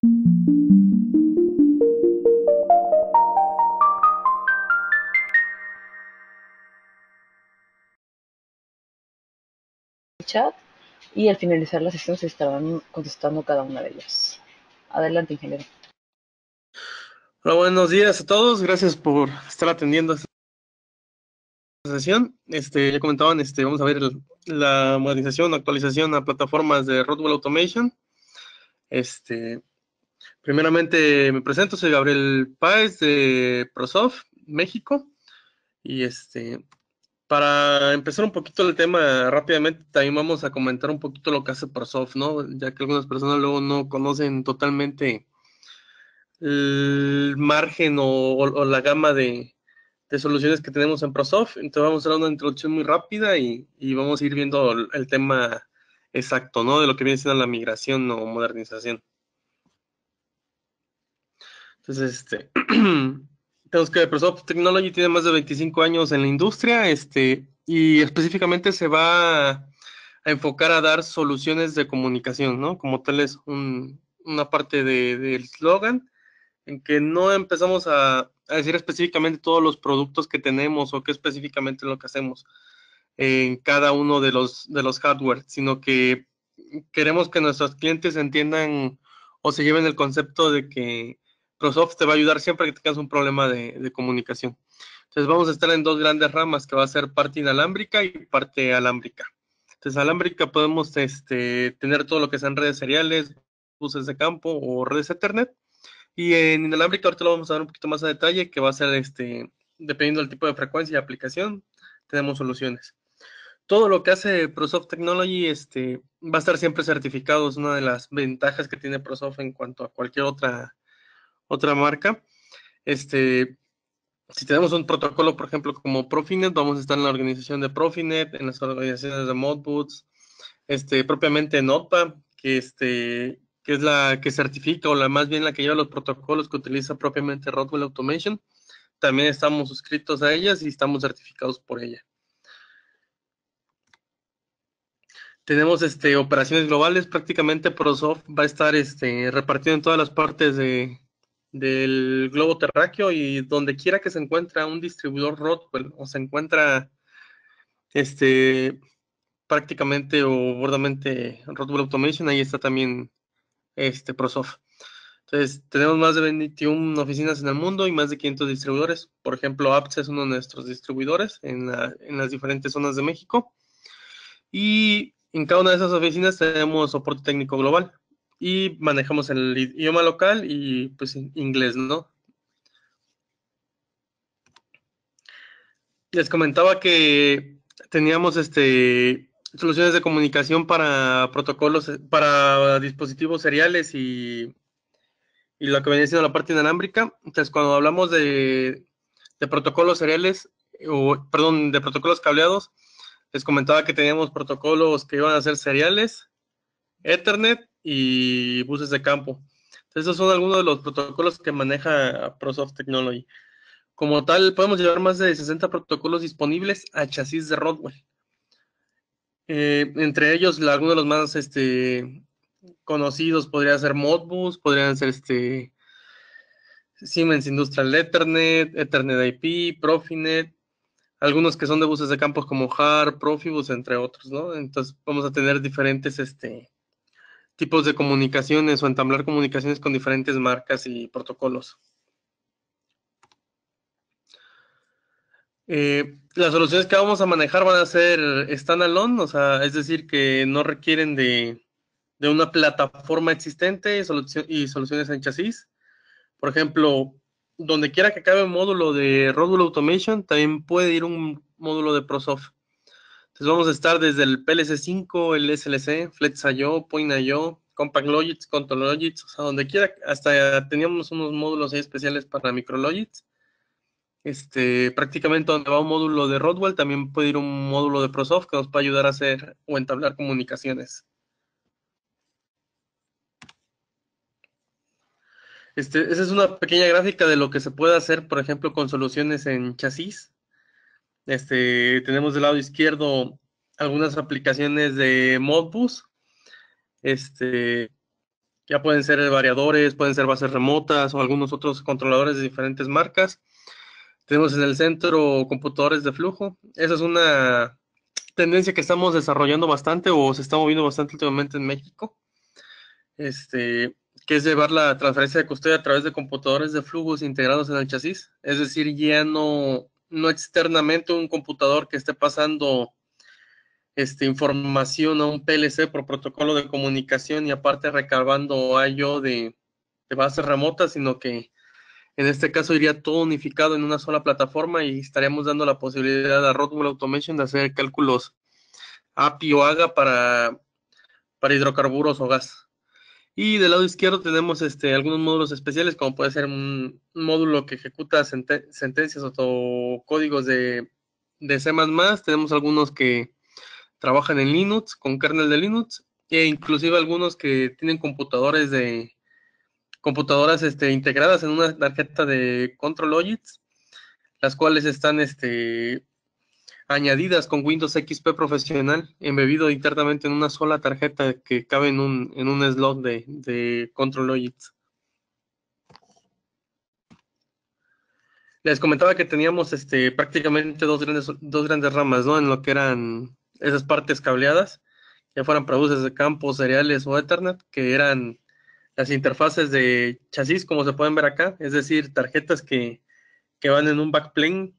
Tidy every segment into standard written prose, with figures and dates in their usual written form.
Chat y al finalizar la sesión se estarán contestando cada una de ellas. Adelante, ingeniero. Hola, buenos días a todos. Gracias por estar atendiendo esta sesión. Ya comentaban, vamos a ver la modernización, actualización a plataformas de Rodwell Automation. Primeramente me presento, soy Gabriel Páez de ProSoft, México. Y para empezar un poquito el tema rápidamente, también vamos a comentar un poquito lo que hace ProSoft, ¿no? Ya que algunas personas luego no conocen totalmente el margen o la gama de soluciones que tenemos en ProSoft. Entonces vamos a dar una introducción muy rápida y vamos a ir viendo el tema exacto, ¿no? De lo que viene siendo la migración o modernización. Entonces, tenemos que ProSoft Technology tiene más de 25 años en la industria, y específicamente se va a enfocar a dar soluciones de comunicación, ¿no? Como tal es una parte del slogan en que no empezamos a decir específicamente todos los productos que tenemos o qué específicamente lo que hacemos en cada uno de los hardware, sino que queremos que nuestros clientes entiendan o se lleven el concepto de que ProSoft te va a ayudar siempre que tengas un problema de comunicación. Entonces vamos a estar en dos grandes ramas, que va a ser parte inalámbrica y parte alámbrica. Entonces alámbrica podemos tener todo lo que sean redes seriales, buses de campo o redes Ethernet. Y en inalámbrica ahorita lo vamos a ver un poquito más a detalle, que va a ser dependiendo del tipo de frecuencia y aplicación, tenemos soluciones. Todo lo que hace ProSoft Technology va a estar siempre certificado, es una de las ventajas que tiene ProSoft en cuanto a cualquier otra marca. Si tenemos un protocolo, por ejemplo, como Profinet, vamos a estar en la organización de Profinet, en las organizaciones de Modbus, propiamente Notpa, que es la que certifica o la más bien la que lleva los protocolos que utiliza propiamente Rodwell Automation. También estamos suscritos a ellas y estamos certificados por ella. Tenemos operaciones globales, prácticamente ProSoft va a estar repartido en todas las partes del globo terráqueo y donde quiera que se encuentre un distribuidor Rodwell o se encuentra prácticamente o bordamente Rodwell Automation, ahí está también ProSoft. Entonces, tenemos más de 21 oficinas en el mundo y más de 500 distribuidores. Por ejemplo, APS es uno de nuestros distribuidores en las diferentes zonas de México. Y en cada una de esas oficinas tenemos soporte técnico global y manejamos el idioma local y pues inglés, ¿no? Les comentaba que teníamos soluciones de comunicación para protocolos, para dispositivos seriales y lo que venía siendo la parte inalámbrica. Entonces, cuando hablamos de protocolos seriales, o perdón, de protocolos cableados, les comentaba que teníamos protocolos que iban a ser seriales, Ethernet y buses de campo. Entonces, esos son algunos de los protocolos que maneja ProSoft Technology. Como tal, podemos llevar más de 60 protocolos disponibles a chasis de Rodwell. Entre ellos, algunos de los más conocidos podría ser Modbus, podrían ser Siemens Industrial Ethernet, Ethernet IP, Profinet, algunos que son de buses de campos como HAR, Profibus, entre otros, ¿no? Entonces vamos a tener diferentes tipos de comunicaciones o entablar comunicaciones con diferentes marcas y protocolos. Las soluciones que vamos a manejar van a ser standalone, o sea, es decir, que no requieren de una plataforma existente y soluciones en chasis. Por ejemplo, donde quiera que acabe un módulo de Rodwell Automation, también puede ir un módulo de ProSoft. Entonces vamos a estar desde el PLC5, el SLC, Flex.io, Point.io, Compact Logix, Control Logix, o sea, donde quiera, hasta teníamos unos módulos ahí especiales para MicroLogix. Prácticamente donde va un módulo de Rodwell, también puede ir un módulo de ProSoft que nos puede ayudar a hacer o entablar comunicaciones. Esa es una pequeña gráfica de lo que se puede hacer, por ejemplo, con soluciones en chasis. Tenemos del lado izquierdo algunas aplicaciones de Modbus, Ya pueden ser variadores, pueden ser bases remotas o algunos otros controladores de diferentes marcas. Tenemos en el centro computadores de flujo. Esa es una tendencia que estamos desarrollando bastante o se está moviendo bastante últimamente en México, que es llevar la transferencia de custodia a través de computadores de flujos integrados en el chasis. Es decir, ya no externamente un computador que esté pasando información a un PLC por protocolo de comunicación y aparte recabando I/O de bases remotas, sino que en este caso iría todo unificado en una sola plataforma y estaríamos dando la posibilidad a Rockwell Automation de hacer cálculos API o AGA para hidrocarburos o gas. Y del lado izquierdo tenemos algunos módulos especiales, como puede ser un módulo que ejecuta sentencias o códigos de C++. Tenemos algunos que trabajan en Linux, con kernel de Linux, e inclusive algunos que tienen computadoras integradas en una tarjeta de Control Logits, las cuales están añadidas con Windows XP Profesional, embebido internamente en una sola tarjeta que cabe en un slot de Control Logits. Les comentaba que teníamos prácticamente dos grandes ramas, ¿no? En lo que eran esas partes cableadas, ya fueran para buses de campo, seriales o Ethernet, que eran las interfaces de chasis, como se pueden ver acá, es decir, tarjetas que van en un backplane,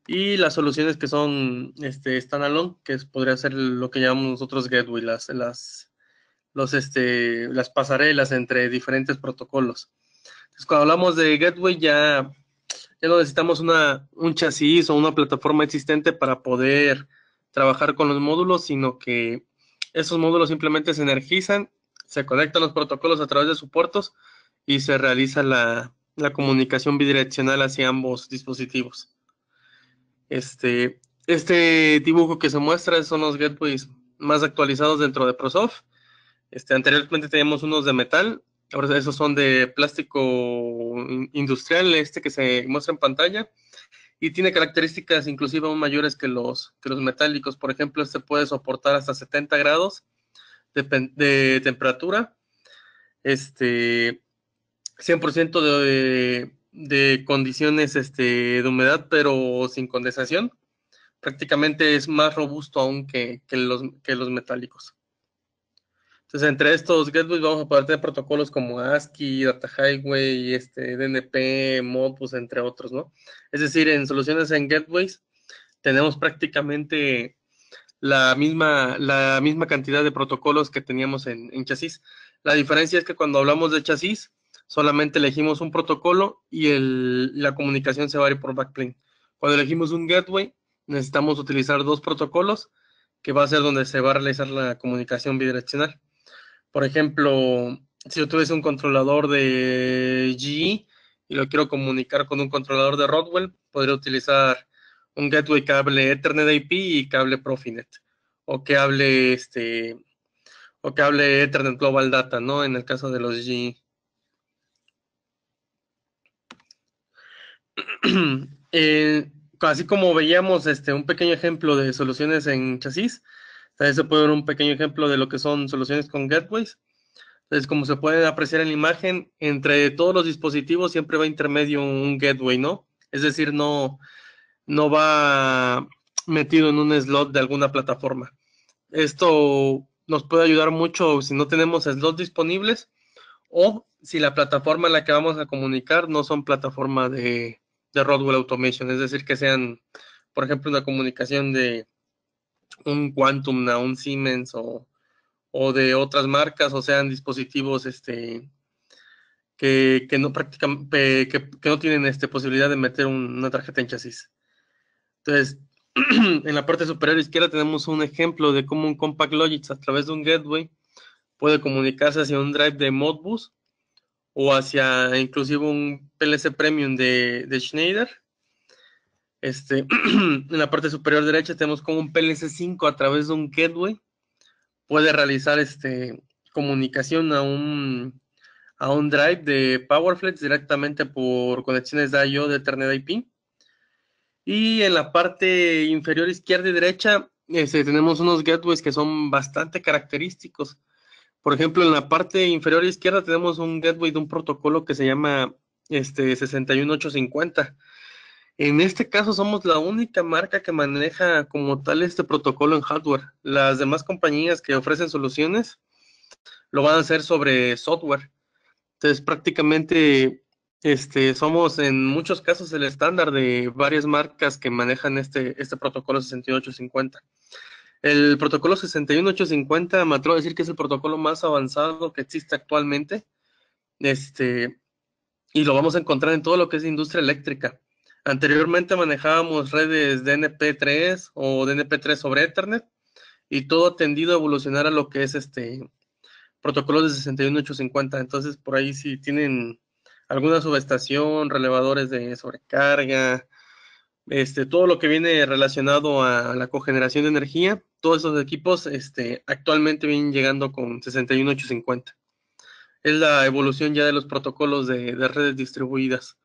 y las soluciones que son standalone, podría ser lo que llamamos nosotros gateway, las pasarelas entre diferentes protocolos. Entonces, cuando hablamos de gateway, ya no necesitamos un chasis o una plataforma existente para poder trabajar con los módulos, sino que esos módulos simplemente se energizan, se conectan los protocolos a través de sus puertos y se realiza la comunicación bidireccional hacia ambos dispositivos. Este dibujo que se muestra son los gateways más actualizados dentro de ProSoft. Anteriormente teníamos unos de metal, ahora esos son de plástico industrial, que se muestra en pantalla, y tiene características inclusive aún mayores que los metálicos. Por ejemplo, puede soportar hasta 70 grados de temperatura, 100% de condiciones de humedad, pero sin condensación. Prácticamente es más robusto aún que los metálicos. Entonces, entre estos gateways vamos a poder tener protocolos como ASCII, Data Highway, DNP, Modbus, entre otros, ¿no? Es decir, en soluciones en gateways tenemos prácticamente la misma cantidad de protocolos que teníamos en chasis. La diferencia es que cuando hablamos de chasis, solamente elegimos un protocolo y la comunicación se va a ir por backplane. Cuando elegimos un gateway, necesitamos utilizar dos protocolos, que va a ser donde se va a realizar la comunicación bidireccional. Por ejemplo, si yo tuviese un controlador de GE y lo quiero comunicar con un controlador de Rockwell, podría utilizar un gateway que hable Ethernet IP y que hable Profinet, o que hable Ethernet Global Data, ¿no? En el caso de los GE. Así como veíamos un pequeño ejemplo de soluciones en chasis, también se puede ver un pequeño ejemplo de lo que son soluciones con gateways. Entonces, como se puede apreciar en la imagen, entre todos los dispositivos siempre va intermedio un gateway, ¿no? Es decir, no va metido en un slot de alguna plataforma. Esto nos puede ayudar mucho si no tenemos slots disponibles o si la plataforma en la que vamos a comunicar no son plataformas de Rockwell Automation, es decir, que sean, por ejemplo, una comunicación de un Quantum a un Siemens o de otras marcas, o sean dispositivos que no que no tienen posibilidad de meter una tarjeta en chasis. Entonces, en la parte superior izquierda tenemos un ejemplo de cómo un Compact Logix a través de un gateway puede comunicarse hacia un drive de Modbus o hacia inclusive un PLC Premium de Schneider. En la parte superior derecha tenemos como un PLC 5 a través de un gateway puede realizar comunicación a un drive de PowerFlex directamente por conexiones de I/O de Ethernet IP. Y en la parte inferior izquierda y derecha tenemos unos gateways que son bastante característicos. Por ejemplo, en la parte inferior izquierda tenemos un gateway de un protocolo que se llama 61850. En este caso somos la única marca que maneja como tal este protocolo en hardware. Las demás compañías que ofrecen soluciones lo van a hacer sobre software. Entonces, prácticamente somos en muchos casos el estándar de varias marcas que manejan este protocolo 61850. El protocolo 61850 me atrevo a decir que es el protocolo más avanzado que existe actualmente. Este, y lo vamos a encontrar en todo lo que es industria eléctrica. Anteriormente manejábamos redes DNP3 o DNP3 sobre Ethernet y todo ha tendido a evolucionar a lo que es protocolos de 61850. Entonces, por ahí si tienen alguna subestación, relevadores de sobrecarga, todo lo que viene relacionado a la cogeneración de energía, todos esos equipos actualmente vienen llegando con 61850. Es la evolución ya de los protocolos de redes distribuidas.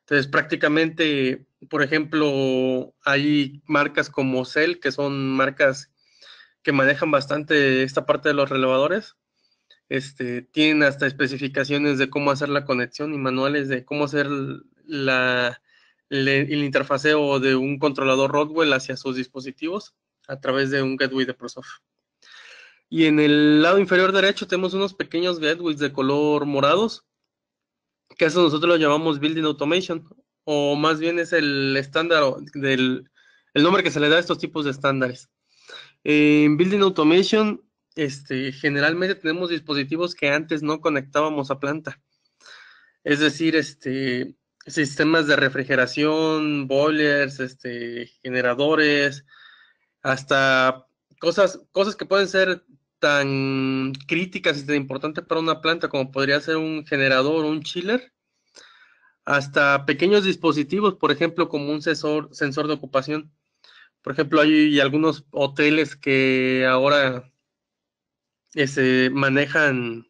Entonces, prácticamente, por ejemplo, hay marcas como Cell, que son marcas que manejan bastante esta parte de los relevadores. Tienen hasta especificaciones de cómo hacer la conexión y manuales de cómo hacer el interfaceo de un controlador Rodwell hacia sus dispositivos a través de un gateway de ProSoft. Y en el lado inferior derecho tenemos unos pequeños gateways de color morados, que eso nosotros lo llamamos Building Automation, o más bien es el estándar el nombre que se le da a estos tipos de estándares. En Building Automation, generalmente tenemos dispositivos que antes no conectábamos a planta. Es decir, sistemas de refrigeración, boilers, generadores, hasta cosas que pueden ser tan críticas y tan importantes para una planta como podría ser un generador o un chiller, hasta pequeños dispositivos, por ejemplo, como un sensor de ocupación. Por ejemplo, hay algunos hoteles que ahora manejan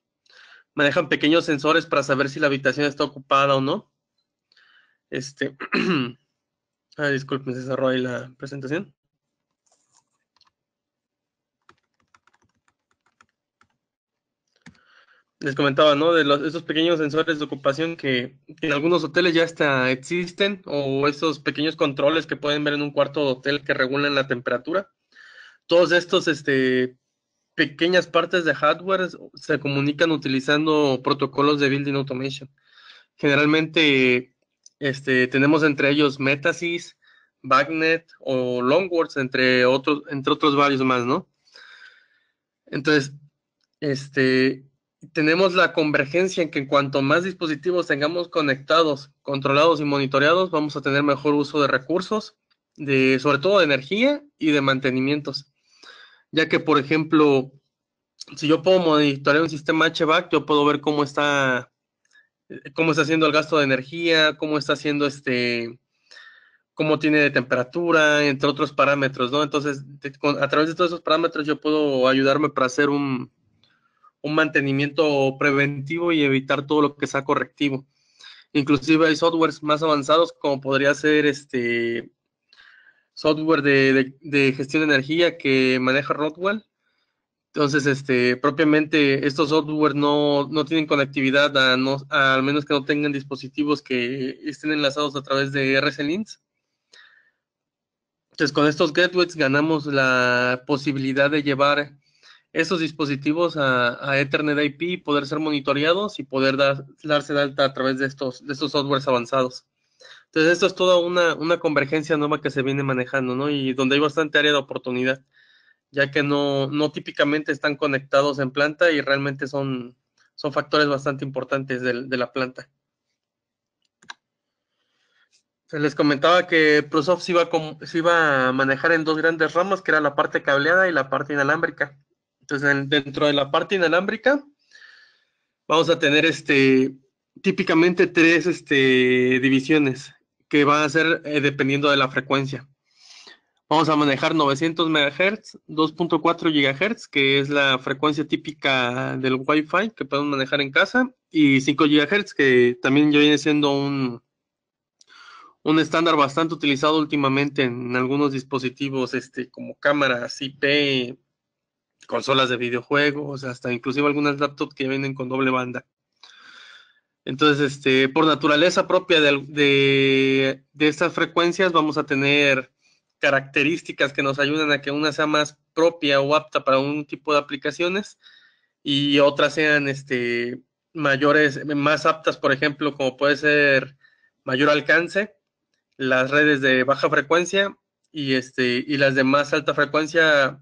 pequeños sensores para saber si la habitación está ocupada o no. Disculpen, se cerró ahí la presentación. Les comentaba, ¿no? De esos pequeños sensores de ocupación que en algunos hoteles ya hasta existen, o esos pequeños controles que pueden ver en un cuarto de hotel que regulan la temperatura. Todos estos, pequeñas partes de hardware se comunican utilizando protocolos de Building Automation. Generalmente, tenemos entre ellos Metasys, Bagnet o Longwords, entre otros varios más, ¿no? Entonces, este, tenemos la convergencia en que en cuanto más dispositivos tengamos conectados, controlados y monitoreados, vamos a tener mejor uso de recursos, sobre todo de energía y de mantenimientos. Ya que, por ejemplo, si yo puedo monitorear un sistema HVAC, yo puedo ver cómo está haciendo el gasto de energía, cómo está haciendo cómo tiene de temperatura, entre otros parámetros, ¿no? Entonces, a través de todos esos parámetros yo puedo ayudarme para hacer un mantenimiento preventivo y evitar todo lo que sea correctivo. Inclusive hay softwares más avanzados como podría ser software de gestión de energía que maneja Rodwell. Entonces, propiamente estos software no tienen conectividad al menos que no tengan dispositivos que estén enlazados a través de RC-Links. Entonces, con estos gateways ganamos la posibilidad de llevar esos dispositivos a Ethernet IP, poder ser monitoreados y poder darse de alta a través de estos softwares avanzados. Entonces, esto es toda una convergencia nueva que se viene manejando, ¿no? Y donde hay bastante área de oportunidad, ya que no típicamente están conectados en planta y realmente son factores bastante importantes de la planta. Se les comentaba que ProSoft se iba a manejar en dos grandes ramas, que era la parte cableada y la parte inalámbrica. Entonces, dentro de la parte inalámbrica, vamos a tener típicamente tres divisiones que van a ser dependiendo de la frecuencia. Vamos a manejar 900 MHz, 2.4 GHz, que es la frecuencia típica del Wi-Fi que podemos manejar en casa, y 5 GHz, que también ya viene siendo un estándar bastante utilizado últimamente en algunos dispositivos como cámaras IP consolas de videojuegos, hasta inclusive algunas laptops que vienen con doble banda. Entonces, por naturaleza propia de estas frecuencias, vamos a tener características que nos ayudan a que una sea más propia o apta para un tipo de aplicaciones y otras sean mayores, más aptas, por ejemplo, como puede ser mayor alcance, las redes de baja frecuencia y las de más alta frecuencia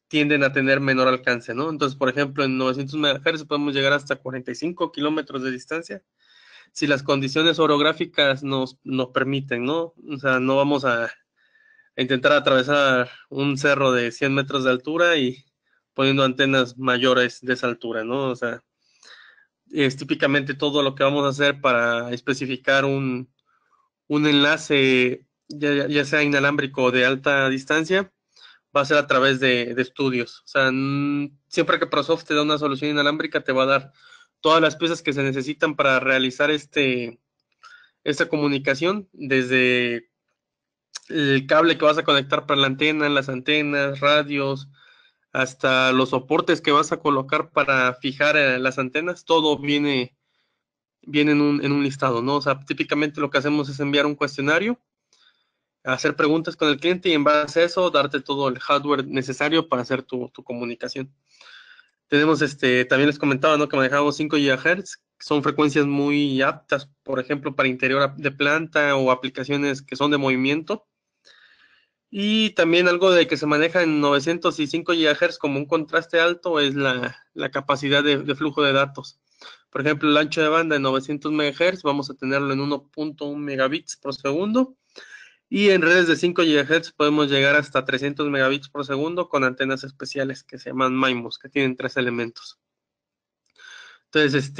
tienden a tener menor alcance, ¿no? Entonces, por ejemplo, en 900 MHz podemos llegar hasta 45 kilómetros de distancia si las condiciones orográficas nos permiten, ¿no? O sea, no vamos a intentar atravesar un cerro de 100 metros de altura y poniendo antenas mayores de esa altura, ¿no? O sea, es típicamente todo lo que vamos a hacer para especificar un enlace, ya sea inalámbrico o de alta distancia, va a ser a través de estudios. O sea, siempre que Prosoft te da una solución inalámbrica, te va a dar todas las piezas que se necesitan para realizar esta comunicación, desde el cable que vas a conectar para la antena, las antenas, radios, hasta los soportes que vas a colocar para fijar las antenas, todo viene en un listado, ¿no? O sea, típicamente lo que hacemos es enviar un cuestionario, hacer preguntas con el cliente y en base a eso darte todo el hardware necesario para hacer tu comunicación. Tenemos, también les comentaba, ¿no? Que manejamos 5 GHz, son frecuencias muy aptas, por ejemplo, para interior de planta o aplicaciones que son de movimiento. Y también algo de que se maneja en 905 GHz como un contraste alto es la capacidad de flujo de datos. Por ejemplo, el ancho de banda en 900 MHz vamos a tenerlo en 1.1 megabits por segundo. Y en redes de 5 GHz podemos llegar hasta 300 megabits por segundo con antenas especiales que se llaman MIMOs, que tienen 3 elementos. Entonces,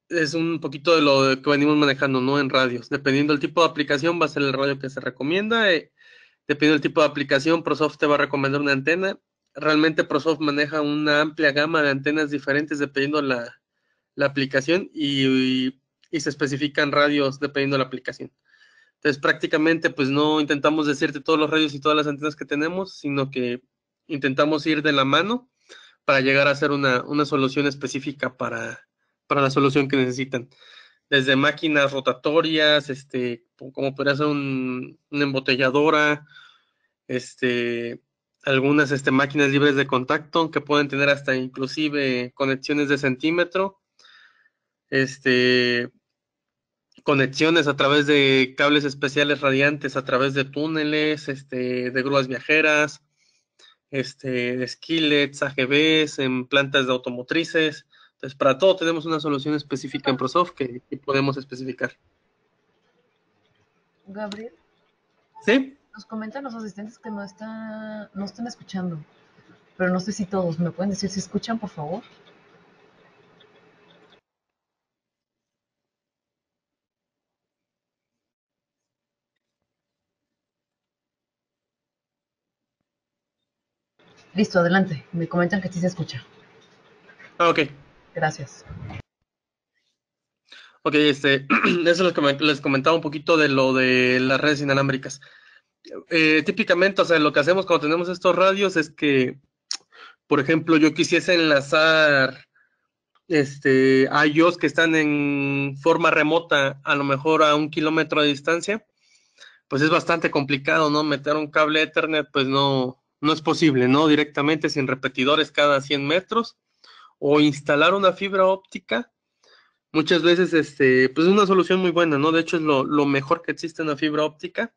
es un poquito de lo que venimos manejando, ¿no? En radios. Dependiendo del tipo de aplicación, va a ser el radio que se recomienda. Dependiendo del tipo de aplicación, ProSoft te va a recomendar una antena. Realmente ProSoft maneja una amplia gama de antenas diferentes dependiendo la aplicación y se especifican radios dependiendo de la aplicación. Entonces, prácticamente, pues no intentamos decirte todos los radios y todas las antenas que tenemos, sino que intentamos ir de la mano para llegar a hacer una solución específica para la solución que necesitan. Desde máquinas rotatorias, como podría ser una embotelladora, este, algunas máquinas libres de contacto que pueden tener hasta inclusive conexiones de centímetro, este, conexiones a través de cables especiales radiantes, a través de túneles, de grúas viajeras, de skillets, AGVs, en plantas de automotrices. Entonces, para todo tenemos una solución específica en ProSoft que podemos especificar. Gabriel, ¿Sí? nos comentan los asistentes que no están escuchando, pero no sé si todos. ¿Me pueden decir si escuchan, por favor? Listo, adelante. Me comentan que sí se escucha. Ah, ok. Gracias. Ok, eso es lo que les comentaba un poquito de lo de las redes inalámbricas. Típicamente, o sea, lo que hacemos cuando tenemos estos radios es que, por ejemplo, yo quisiese enlazar a iOS que están en forma remota, a lo mejor a 1 kilómetro de distancia, pues es bastante complicado, ¿no? Meter un cable Ethernet, pues no es posible, ¿no? Directamente sin repetidores cada 100 metros, o instalar una fibra óptica. Muchas veces, pues es una solución muy buena, ¿no? De hecho, es lo mejor que existe en la fibra óptica,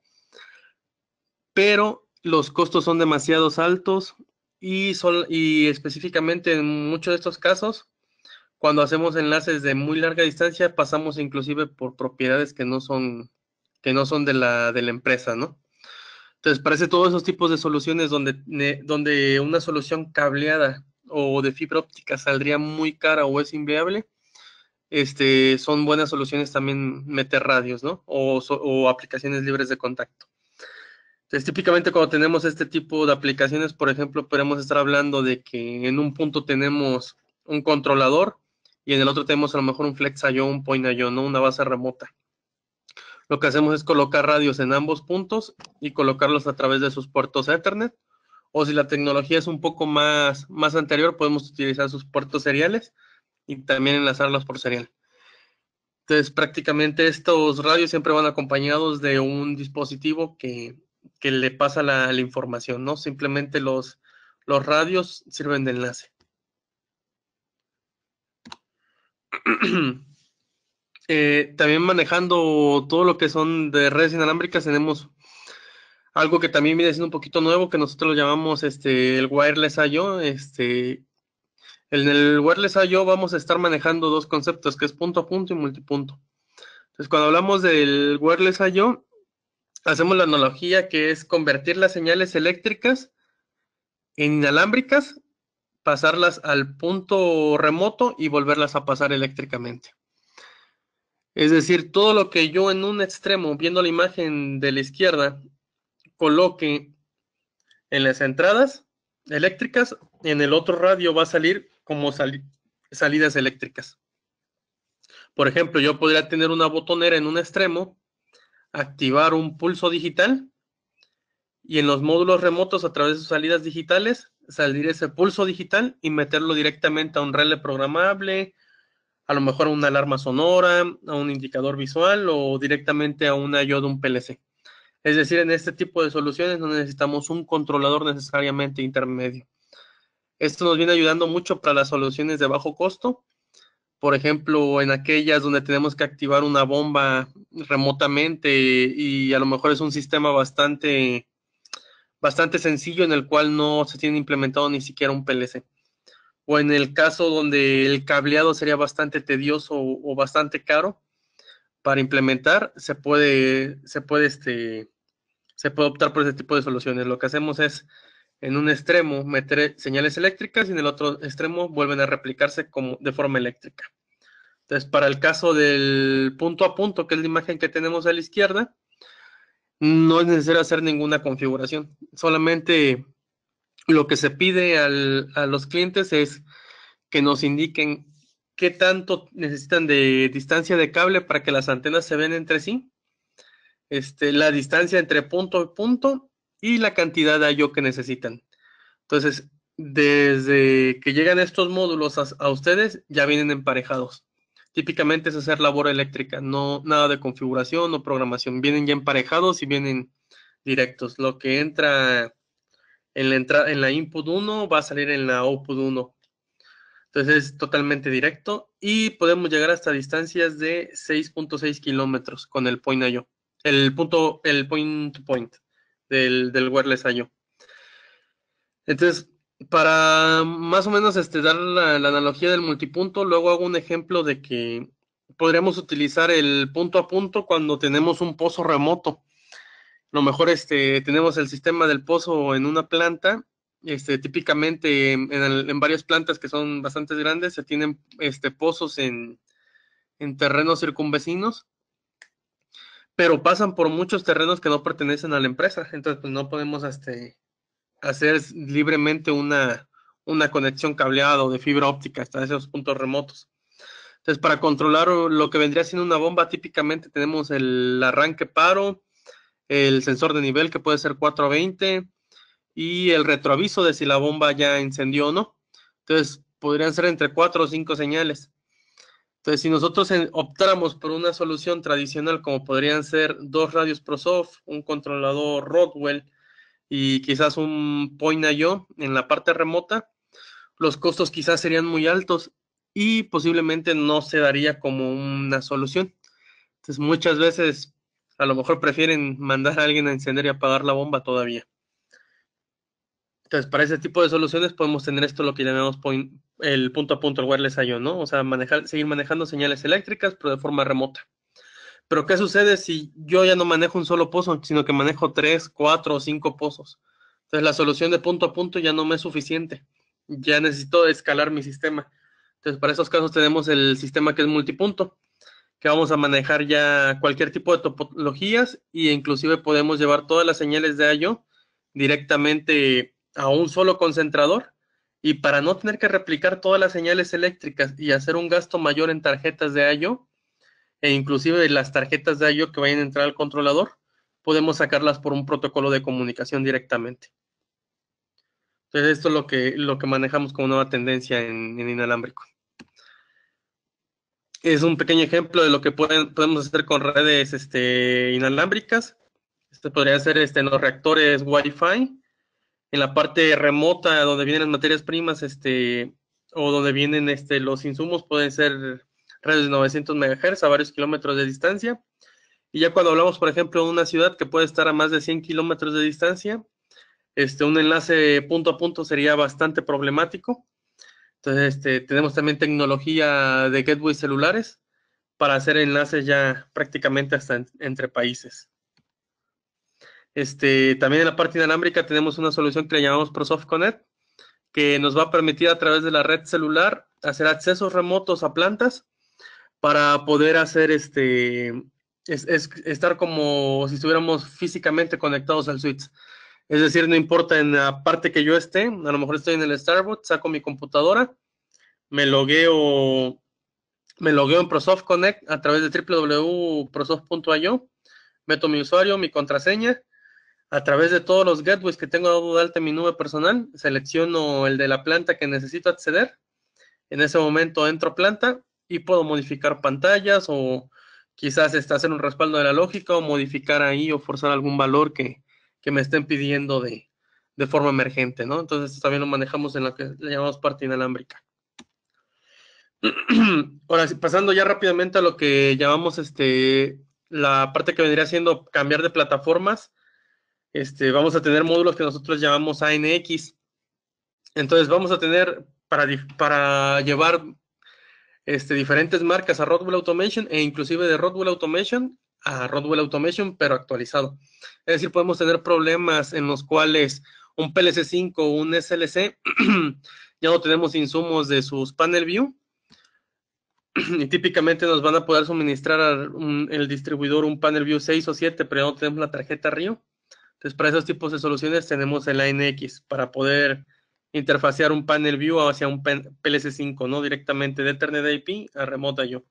pero los costos son demasiado altos y específicamente en muchos de estos casos, cuando hacemos enlaces de muy larga distancia, pasamos inclusive por propiedades que no son de la empresa, ¿no? Entonces, parece todos esos tipos de soluciones donde una solución cableada o de fibra óptica saldría muy cara o es inviable, son buenas soluciones también meter radios, ¿no? O aplicaciones libres de contacto. Entonces, típicamente cuando tenemos este tipo de aplicaciones, por ejemplo, podemos estar hablando de que en un punto tenemos un controlador y en el otro tenemos a lo mejor un flex IO, un point IO, ¿no? Una base remota. Lo que hacemos es colocar radios en ambos puntos y colocarlos a través de sus puertos Ethernet o si la tecnología es un poco más anterior, podemos utilizar sus puertos seriales y también enlazarlos por serial. Entonces, prácticamente estos radios siempre van acompañados de un dispositivo que le pasa la información, ¿no? Simplemente los radios sirven de enlace. También manejando todo lo que son de redes inalámbricas, tenemos algo que también viene siendo un poquito nuevo, que nosotros lo llamamos el Wireless I/O. En el Wireless I/O vamos a estar manejando dos conceptos, que es punto a punto y multipunto. Entonces, cuando hablamos del Wireless I/O, hacemos la analogía que es convertir las señales eléctricas en inalámbricas, pasarlas al punto remoto y volverlas a pasar eléctricamente. Es decir, todo lo que yo en un extremo, viendo la imagen de la izquierda, coloque en las entradas eléctricas, en el otro radio va a salir como salidas eléctricas. Por ejemplo, yo podría tener una botonera en un extremo, activar un pulso digital y en los módulos remotos a través de sus salidas digitales salir ese pulso digital y meterlo directamente a un relé programable, a lo mejor a una alarma sonora, a un indicador visual o directamente a una I/O de un PLC. Es decir, en este tipo de soluciones no necesitamos un controlador necesariamente intermedio. Esto nos viene ayudando mucho para las soluciones de bajo costo. Por ejemplo, en aquellas donde tenemos que activar una bomba remotamente y a lo mejor es un sistema bastante sencillo en el cual no se tiene implementado ni siquiera un PLC. O en el caso donde el cableado sería bastante tedioso o bastante caro para implementar, se puede optar por ese tipo de soluciones. Lo que hacemos es en un extremo meter señales eléctricas y en el otro extremo vuelven a replicarse como de forma eléctrica. Entonces, para el caso del punto a punto, que es la imagen que tenemos a la izquierda, no es necesario hacer ninguna configuración. Solamente lo que se pide a los clientes es que nos indiquen qué tanto necesitan de distancia de cable para que las antenas se vean entre sí, la distancia entre punto y punto y la cantidad de I/O que necesitan. Entonces, desde que llegan estos módulos a ustedes, ya vienen emparejados. Típicamente es hacer labor eléctrica, no nada de configuración o programación. Vienen ya emparejados y vienen directos. Lo que entra en la input 1 va a salir en la output 1. Entonces es totalmente directo y podemos llegar hasta distancias de 6.6 kilómetros con el Point I/O, el point to point del Wireless I/O. Entonces, para más o menos dar la analogía del multipunto, luego hago un ejemplo de que podríamos utilizar el punto a punto cuando tenemos un pozo remoto. A lo mejor tenemos el sistema del pozo en una planta. Típicamente en varias plantas que son bastante grandes se tienen pozos en terrenos circunvecinos, pero pasan por muchos terrenos que no pertenecen a la empresa. Entonces, pues no podemos hacer libremente una conexión cableada o de fibra óptica hasta esos puntos remotos. Entonces, para controlar lo que vendría siendo una bomba, típicamente tenemos el arranque paro, el sensor de nivel que puede ser 420 y el retroaviso de si la bomba ya encendió o no. Entonces, podrían ser entre 4 o 5 señales. Entonces, si nosotros optáramos por una solución tradicional, como podrían ser dos radios ProSoft, un controlador Rockwell y quizás un Point I/O en la parte remota, los costos quizás serían muy altos y posiblemente no se daría como una solución. Entonces, muchas veces a lo mejor prefieren mandar a alguien a encender y apagar la bomba todavía. Entonces, para ese tipo de soluciones podemos tener esto, lo que llamamos el punto a punto, el wireless I/O, ¿no? O sea, seguir manejando señales eléctricas, pero de forma remota. Pero, ¿qué sucede si yo ya no manejo un solo pozo, sino que manejo 3, 4 o 5 pozos? Entonces, la solución de punto a punto ya no me es suficiente. Ya necesito escalar mi sistema. Entonces, para esos casos tenemos el sistema que es multipunto, que vamos a manejar ya cualquier tipo de topologías e inclusive podemos llevar todas las señales de I/O directamente a un solo concentrador, y para no tener que replicar todas las señales eléctricas y hacer un gasto mayor en tarjetas de I/O e inclusive las tarjetas de I/O que vayan a entrar al controlador, podemos sacarlas por un protocolo de comunicación directamente. Entonces, esto es lo que manejamos como nueva tendencia en inalámbrico. Es un pequeño ejemplo de lo que podemos hacer con redes inalámbricas. Este podría ser en los reactores Wi-Fi, en la parte remota donde vienen las materias primas, o donde vienen los insumos, pueden ser redes de 900 MHz a varios kilómetros de distancia. Y ya cuando hablamos, por ejemplo, de una ciudad que puede estar a más de 100 kilómetros de distancia, un enlace punto a punto sería bastante problemático. Entonces, tenemos también tecnología de gateways celulares para hacer enlaces ya prácticamente hasta entre países. También en la parte inalámbrica tenemos una solución que le llamamos ProSoft Connect, que nos va a permitir a través de la red celular hacer accesos remotos a plantas para poder hacer estar como si estuviéramos físicamente conectados al switch. Es decir, no importa en la parte que yo esté, a lo mejor estoy en el Starbucks, saco mi computadora, me logueo, me logueo en ProSoft Connect a través de www.prosoft.io, meto mi usuario, mi contraseña, a través de todos los gateways que tengo dado de alta en mi nube personal, selecciono el de la planta que necesito acceder. En ese momento entro a planta y puedo modificar pantallas o quizás hacer un respaldo de la lógica o modificar ahí o forzar algún valor que me estén pidiendo de forma emergente, ¿no? Entonces esto también lo manejamos en lo que le llamamos parte inalámbrica. Ahora, pasando ya rápidamente a lo que llamamos la parte que vendría siendo cambiar de plataformas, vamos a tener módulos que nosotros llamamos ANX. Entonces vamos a tener para llevar diferentes marcas a Rodwell Automation e inclusive de Rodwell Automation a Rodwell Automation, pero actualizado. Es decir, podemos tener problemas en los cuales un PLC5 o un SLC ya no tenemos insumos de sus panel view y típicamente nos van a poder suministrar el distribuidor un panel view 6 o 7, pero ya no tenemos la tarjeta RIO. Entonces, para esos tipos de soluciones tenemos el ANX para poder interfacear un panel view hacia un PLC5, ¿no? Directamente de Ethernet IP a Remote IO.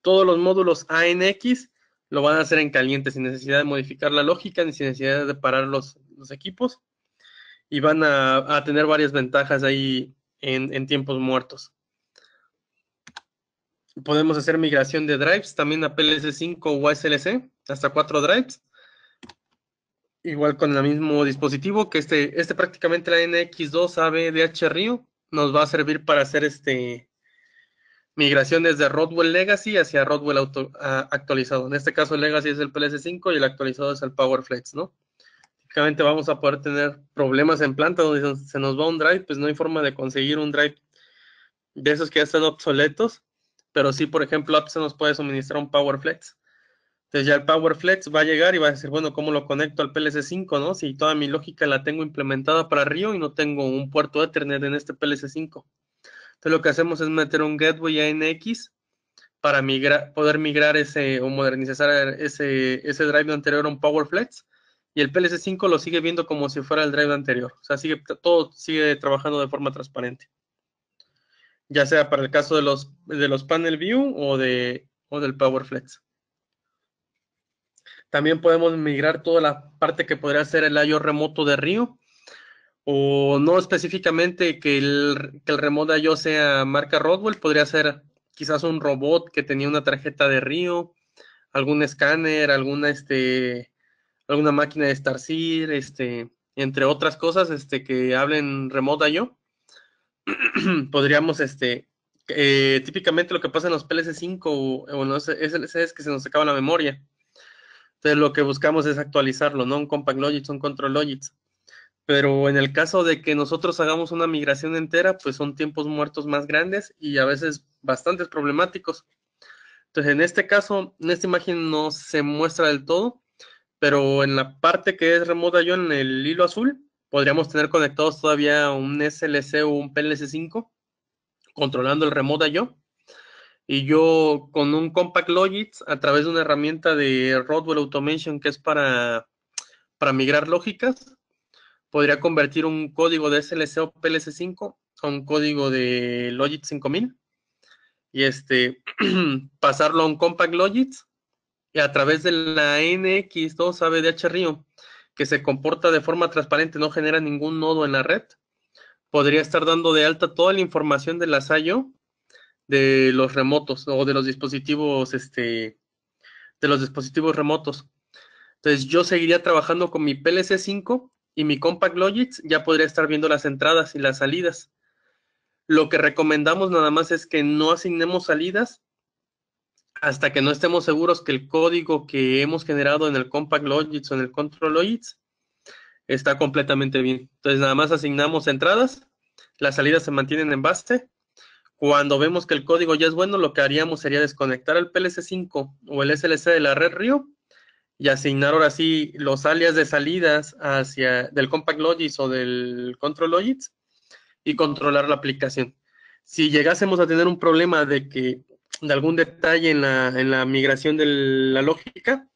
Todos los módulos ANX lo van a hacer en caliente, sin necesidad de modificar la lógica, ni sin necesidad de parar los equipos. Y van a tener varias ventajas ahí en tiempos muertos. Podemos hacer migración de drives también a PLC5 o SLC, hasta 4 drives. Igual con el mismo dispositivo, que prácticamente la NX2 ABDH Rio nos va a servir para hacer migraciones de Rodwell Legacy hacia Rodwell actualizado. En este caso el Legacy es el PLC5 y el actualizado es el PowerFlex, ¿no? Típicamente vamos a poder tener problemas en planta donde se nos va un drive, pues no hay forma de conseguir un drive de esos que ya están obsoletos, pero sí, por ejemplo, se nos puede suministrar un PowerFlex. Entonces ya el PowerFlex va a llegar y va a decir, bueno, ¿cómo lo conecto al PLC5, no? Si toda mi lógica la tengo implementada para Rio y no tengo un puerto Ethernet en este PLC5. Entonces lo que hacemos es meter un gateway ANX para poder migrar o modernizar ese drive anterior a un PowerFlex y el PLC5 lo sigue viendo como si fuera el drive anterior. O sea, todo sigue trabajando de forma transparente. Ya sea para el caso de los panel view o del PowerFlex. También podemos migrar toda la parte que podría ser el I/O remoto de Rio, o no específicamente que el remoto I/O sea marca Rodwell, podría ser quizás un robot que tenía una tarjeta de Rio, algún escáner, alguna máquina de Starseed, entre otras cosas que hablen remoto I/O. Podríamos, típicamente lo que pasa en los PLC5 o en los SLC es que se nos acaba la memoria. Entonces lo que buscamos es actualizarlo, ¿no? Un Compact Logix, un Control Logix. Pero en el caso de que nosotros hagamos una migración entera, pues son tiempos muertos más grandes y a veces bastante problemáticos. Entonces en este caso, en esta imagen no se muestra del todo, pero en la parte que es remota yo en el hilo azul, podríamos tener conectados todavía un SLC o un PLC5 controlando el remote yo. Y yo con un Compact Logix, a través de una herramienta de Rodwell Automation que es para migrar lógicas, podría convertir un código de SLC o PLC5 a un código de Logix 5000 y pasarlo a un Compact Logix y a través de la NX2 ABDH Rio, que se comporta de forma transparente, no genera ningún nodo en la red, podría estar dando de alta toda la información de las IO de los remotos o de los dispositivos, remotos. Entonces yo seguiría trabajando con mi PLC 5 y mi Compact Logic ya podría estar viendo las entradas y las salidas. Lo que recomendamos nada más es que no asignemos salidas hasta que no estemos seguros que el código que hemos generado en el Compact Logic o en el Control Logic está completamente bien. Entonces nada más asignamos entradas, las salidas se mantienen en base. Cuando vemos que el código ya es bueno, lo que haríamos sería desconectar el PLC 5 o el SLC de la red Rio y asignar ahora sí los alias de salidas hacia del Compact Logic o del Control Logic y controlar la aplicación. Si llegásemos a tener un problema de algún detalle en la migración de la lógica,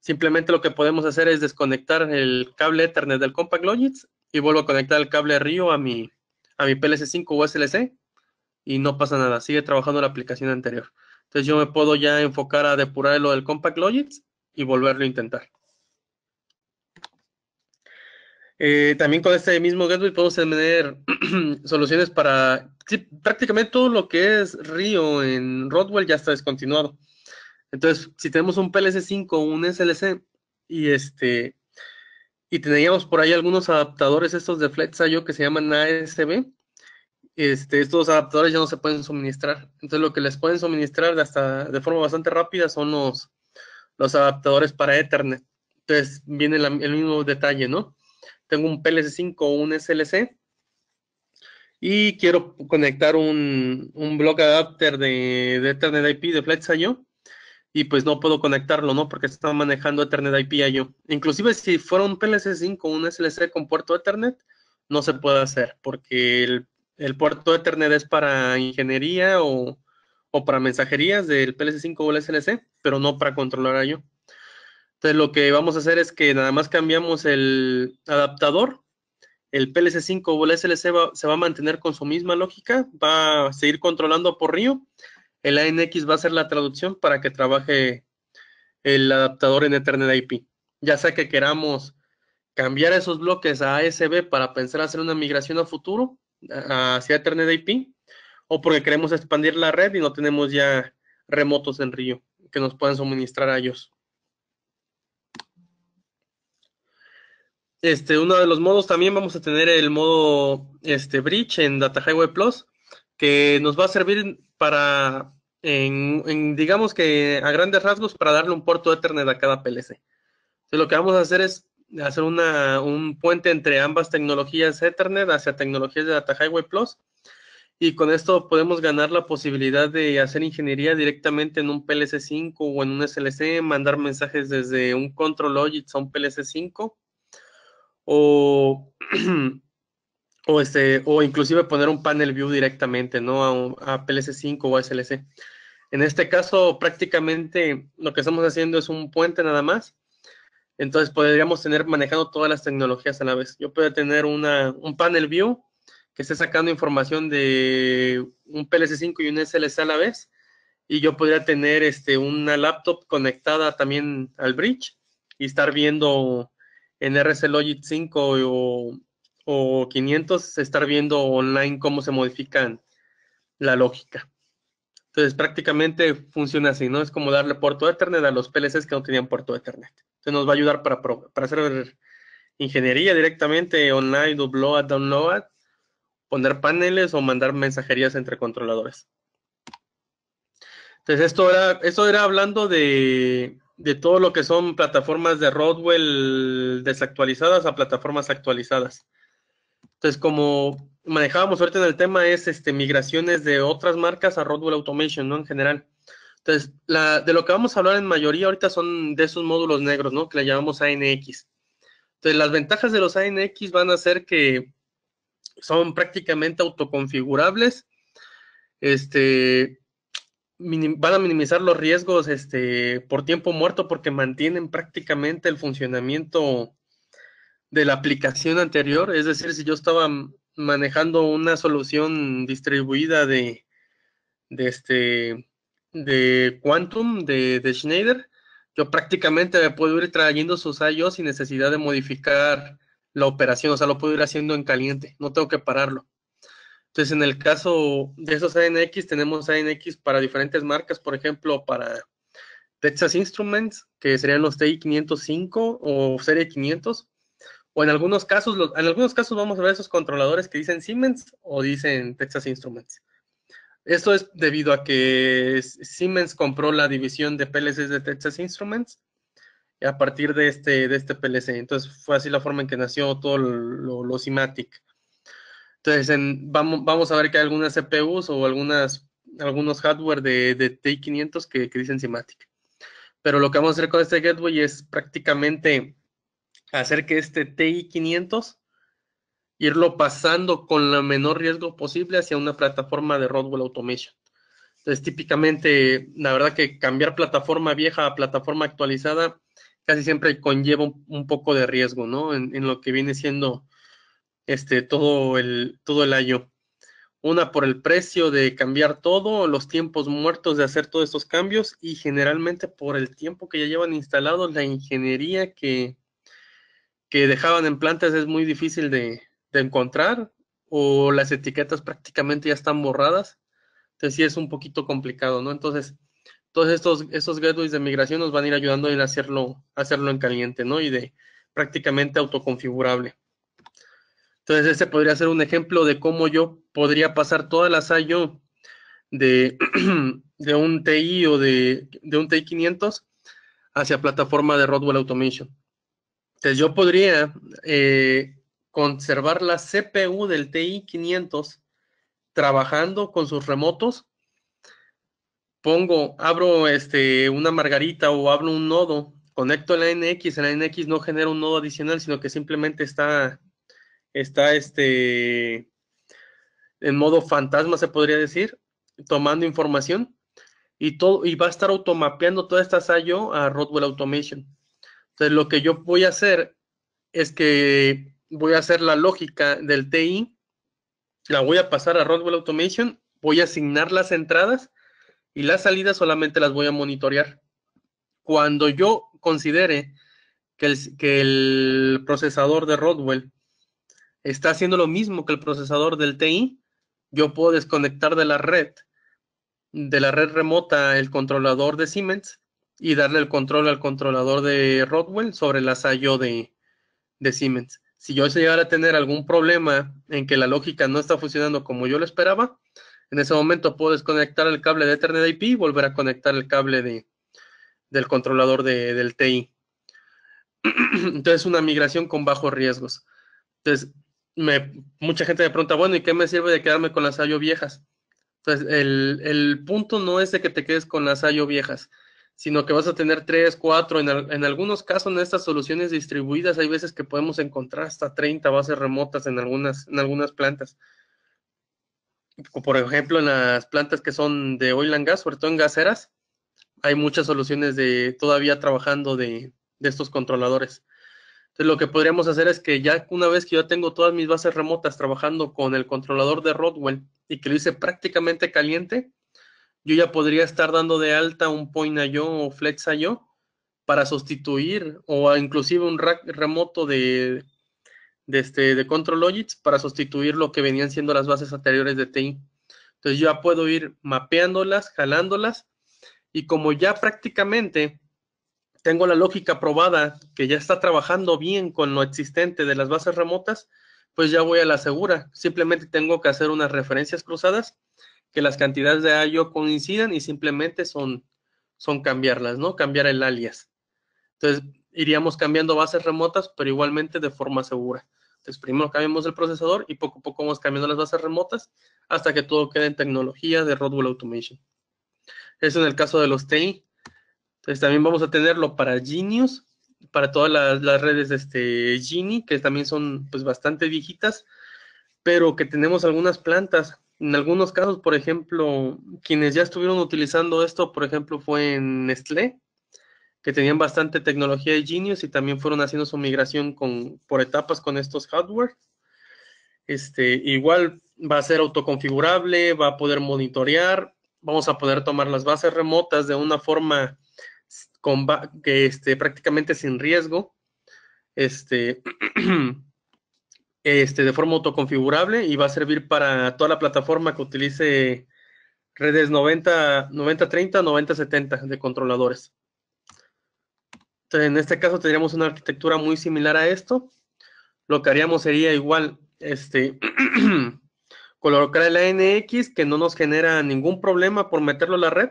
simplemente lo que podemos hacer es desconectar el cable Ethernet del Compact Logic y vuelvo a conectar el cable Rio a mi PLC 5 o SLC y no pasa nada, sigue trabajando la aplicación anterior. Entonces yo me puedo ya enfocar a depurar lo del Compact Logic y volverlo a intentar. También con este mismo gateway podemos tener soluciones para sí, prácticamente todo lo que es Rio en Rodwell ya está descontinuado. Entonces, si tenemos un PLC 5 o un SLC y y teníamos por ahí algunos adaptadores estos de FlexIO que se llaman ASB, estos adaptadores ya no se pueden suministrar. Entonces, lo que les pueden suministrar hasta de forma bastante rápida son los adaptadores para Ethernet. Entonces, viene el mismo detalle, ¿no? Tengo un PLC 5 o un SLC y quiero conectar un block adapter de Ethernet IP de FlexIO y pues no puedo conectarlo, ¿no? Porque está manejando Ethernet IP IO. Inclusive si fuera un PLC 5 o un SLC con puerto Ethernet, no se puede hacer porque el puerto Ethernet es para ingeniería o para mensajerías del PLC 5 o el SLC, pero no para controlar IO. Entonces lo que vamos a hacer es que nada más cambiamos el adaptador, el PLC 5 o el SLC se va a mantener con su misma lógica, va a seguir controlando por Rio, el ANX va a hacer la traducción para que trabaje el adaptador en Ethernet IP. Ya sea que queramos cambiar esos bloques a ASB para pensar hacer una migración a futuro hacia Ethernet IP, o porque queremos expandir la red y no tenemos ya remotos en Rio que nos puedan suministrar a ellos. Uno de los modos también vamos a tener el modo Bridge en Data Highway Plus, que nos va a servir para, digamos que a grandes rasgos, para darle un puerto Ethernet a cada PLC. Entonces, lo que vamos a hacer es hacer un puente entre ambas tecnologías Ethernet hacia tecnologías de Data Highway Plus, y con esto podemos ganar la posibilidad de hacer ingeniería directamente en un PLC 5 o en un SLC, mandar mensajes desde un Control Logic a un PLC 5 o, o inclusive poner un panel view directamente, ¿no? A PLC 5 o a SLC. En este caso, prácticamente lo que estamos haciendo es un puente nada más. Entonces podríamos tener manejando todas las tecnologías a la vez. Yo puedo tener un panel view que esté sacando información de un PLC 5 y un SLC a la vez. Y yo podría tener una laptop conectada también al bridge y estar viendo en RC Logic 5 o 500, estar viendo online cómo se modifican la lógica. Entonces prácticamente funciona así, ¿no? Es como darle puerto Ethernet a los PLCs que no tenían puerto Ethernet. Entonces nos va a ayudar para hacer ingeniería directamente online, upload, download, poner paneles o mandar mensajerías entre controladores. Entonces esto era hablando de todo lo que son plataformas de Rodwell desactualizadas a plataformas actualizadas. Entonces, como manejábamos ahorita en el tema, es migraciones de otras marcas a Rodwell Automation, ¿no? En general. Entonces, de lo que vamos a hablar en mayoría ahorita son de esos módulos negros, ¿no? Que le llamamos ANX. Entonces, las ventajas de los ANX van a ser que son prácticamente autoconfigurables, van a minimizar los riesgos por tiempo muerto porque mantienen prácticamente el funcionamiento de la aplicación anterior. Es decir, si yo estaba manejando una solución distribuida de Quantum, de Schneider, yo prácticamente me puedo ir trayendo sus IO sin necesidad de modificar la operación, o sea, lo puedo ir haciendo en caliente, no tengo que pararlo. Entonces, en el caso de esos ANX, tenemos ANX para diferentes marcas, por ejemplo, para Texas Instruments, que serían los TI 505 o Serie 500, o en algunos casos vamos a ver esos controladores que dicen Siemens o dicen Texas Instruments. Esto es debido a que Siemens compró la división de PLCs de Texas Instruments a partir de este PLC. Entonces fue así la forma en que nació todo lo SIMATIC. Entonces vamos a ver que hay algunas CPUs o algunos hardware de TI-500 que dicen SIMATIC. Pero lo que vamos a hacer con este gateway es prácticamente hacer que este TI-500 irlo pasando con el menor riesgo posible hacia una plataforma de Rodwell Automation. Entonces, típicamente, la verdad que cambiar plataforma vieja a plataforma actualizada casi siempre conlleva un poco de riesgo, ¿no? En lo que viene siendo todo el I/O. Una por el precio de cambiar todo, los tiempos muertos de hacer todos estos cambios y generalmente por el tiempo que ya llevan instalados, la ingeniería que dejaban en plantas es muy difícil de encontrar o las etiquetas prácticamente ya están borradas. Entonces sí es un poquito complicado, ¿no? Entonces, todos estos gateways de migración nos van a ir ayudando a ir a hacerlo en caliente, ¿no? Y de prácticamente autoconfigurable. Entonces, este podría ser un ejemplo de cómo yo podría pasar todas las I/O de, de un TI o de un TI 500 hacia plataforma de Rodwell Automation. Entonces, yo podría conservar la CPU del TI 500 trabajando con sus remotos. Abro una margarita o abro un nodo, conecto la NX, el NX no genera un nodo adicional, sino que simplemente está en modo fantasma, se podría decir, tomando información y va a estar automapeando todas estas I/O a Rodwell Automation. Entonces, lo que yo voy a hacer es que voy a hacer la lógica del TI, la voy a pasar a Rodwell Automation, voy a asignar las entradas y las salidas solamente las voy a monitorear. Cuando yo considere que el procesador de Rodwell está haciendo lo mismo que el procesador del TI, yo puedo desconectar de la red remota, el controlador de Siemens y darle el control al controlador de Rodwell sobre las I/O de Siemens. Si yo llegara a tener algún problema en que la lógica no está funcionando como yo lo esperaba, en ese momento puedo desconectar el cable de Ethernet IP y volver a conectar el cable del controlador del TI. Entonces, una migración con bajos riesgos. Entonces, mucha gente me pregunta, bueno, ¿y qué me sirve de quedarme con las I/O viejas? Entonces, el punto no es de que te quedes con las I/O viejas, sino que vas a tener 3, 4, en algunos casos en estas soluciones distribuidas hay veces que podemos encontrar hasta 30 bases remotas en algunas plantas. Por ejemplo, en las plantas que son de oil and gas, sobre todo en gaseras, hay muchas soluciones todavía trabajando de estos controladores. Entonces, lo que podríamos hacer es que ya una vez que yo tengo todas mis bases remotas trabajando con el controlador de Rodwell y que lo hice prácticamente caliente, yo ya podría estar dando de alta un Point I/O o Flex I/O para sustituir o inclusive un rack remoto de ControlLogix para sustituir lo que venían siendo las bases anteriores de TI. Entonces yo ya puedo ir mapeándolas, jalándolas y como ya prácticamente tengo la lógica probada que ya está trabajando bien con lo existente de las bases remotas, pues ya voy a la segura. Simplemente tengo que hacer unas referencias cruzadas, que las cantidades de I/O coincidan y simplemente son cambiarlas, ¿no? Cambiar el alias. Entonces, iríamos cambiando bases remotas, pero igualmente de forma segura. Entonces, primero cambiamos el procesador y poco a poco vamos cambiando las bases remotas hasta que todo quede en tecnología de Rodwell Automation. Eso en el caso de los TI. Entonces también vamos a tenerlo para Genius, para todas las redes Genie, que también son pues bastante viejitas, pero que tenemos algunas plantas. En algunos casos, por ejemplo, quienes ya estuvieron utilizando esto, por ejemplo, fue en Nestlé, que tenían bastante tecnología de Genius y también fueron haciendo su migración por etapas con estos hardware. Igual va a ser autoconfigurable, va a poder monitorear, vamos a poder tomar las bases remotas de una forma prácticamente sin riesgo. de forma autoconfigurable y va a servir para toda la plataforma que utilice redes 9030, 9070 de controladores. Entonces, en este caso tendríamos una arquitectura muy similar a esto. Lo que haríamos sería igual, colocar el ANX que no nos genera ningún problema por meterlo a la red.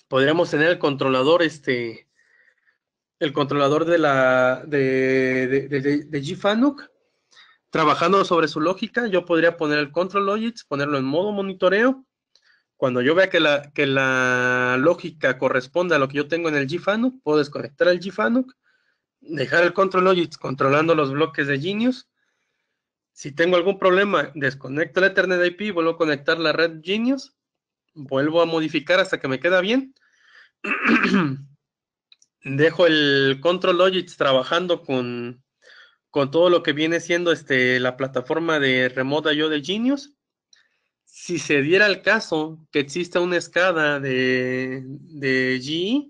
Podríamos tener el controlador de GFANUC trabajando sobre su lógica. Yo podría poner el control logits, ponerlo en modo monitoreo. Cuando yo vea que la lógica corresponde a lo que yo tengo en el GFANUC, puedo desconectar el GFANUC, dejar el control logits controlando los bloques de Genius. Si tengo algún problema, desconecto el Ethernet IP, vuelvo a conectar la red Genius, vuelvo a modificar hasta que me queda bien. Dejo el control logits trabajando con todo lo que viene siendo la plataforma de Remote I/O de Genius. Si se diera el caso que exista una SCADA de GE,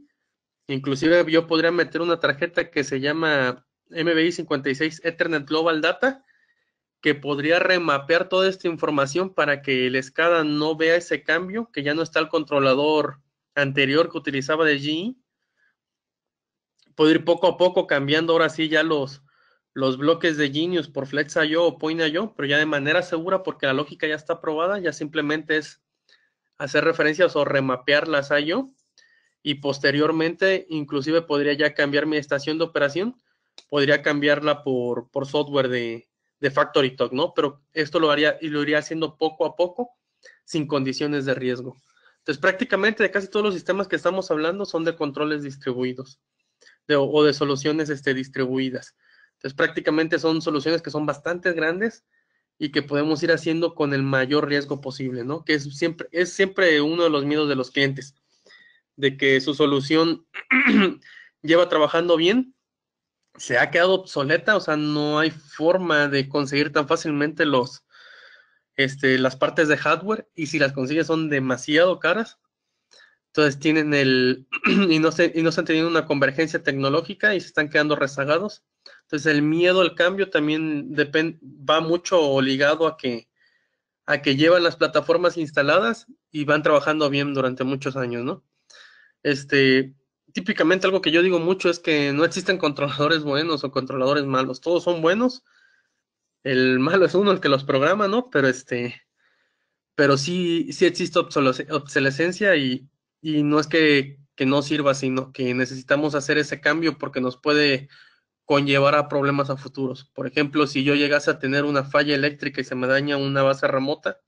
inclusive yo podría meter una tarjeta que se llama MBI 56 Ethernet Global Data, que podría remapear toda esta información para que el SCADA no vea ese cambio, que ya no está el controlador anterior que utilizaba de GE. Puedo ir poco a poco cambiando ahora sí ya los bloques de Genius por Flex.io o Point.io, pero ya de manera segura porque la lógica ya está probada, ya simplemente es hacer referencias o remapear las I/O y posteriormente inclusive podría ya cambiar mi estación de operación, podría cambiarla por software de Factory Talk, ¿no? Pero esto lo haría y lo iría haciendo poco a poco sin condiciones de riesgo. Entonces prácticamente de casi todos los sistemas que estamos hablando son de controles distribuidos o de soluciones distribuidas. Entonces prácticamente son soluciones que son bastante grandes y que podemos ir haciendo con el mayor riesgo posible, ¿no? Que es siempre uno de los miedos de los clientes, de que su solución lleva trabajando bien, se ha quedado obsoleta, o sea, no hay forma de conseguir tan fácilmente las partes de hardware, y si las consigues son demasiado caras. Entonces tienen y no están teniendo una convergencia tecnológica y se están quedando rezagados. Entonces el miedo al cambio también va mucho ligado a que llevan las plataformas instaladas y van trabajando bien durante muchos años, ¿no? Típicamente algo que yo digo mucho es que no existen controladores buenos o controladores malos, todos son buenos. El malo es uno el que los programa, ¿no? Pero sí existe obsolescencia y no es que no sirva, sino que necesitamos hacer ese cambio porque nos puede conllevar a problemas a futuros. Por ejemplo, si yo llegase a tener una falla eléctrica y se me daña una base remota,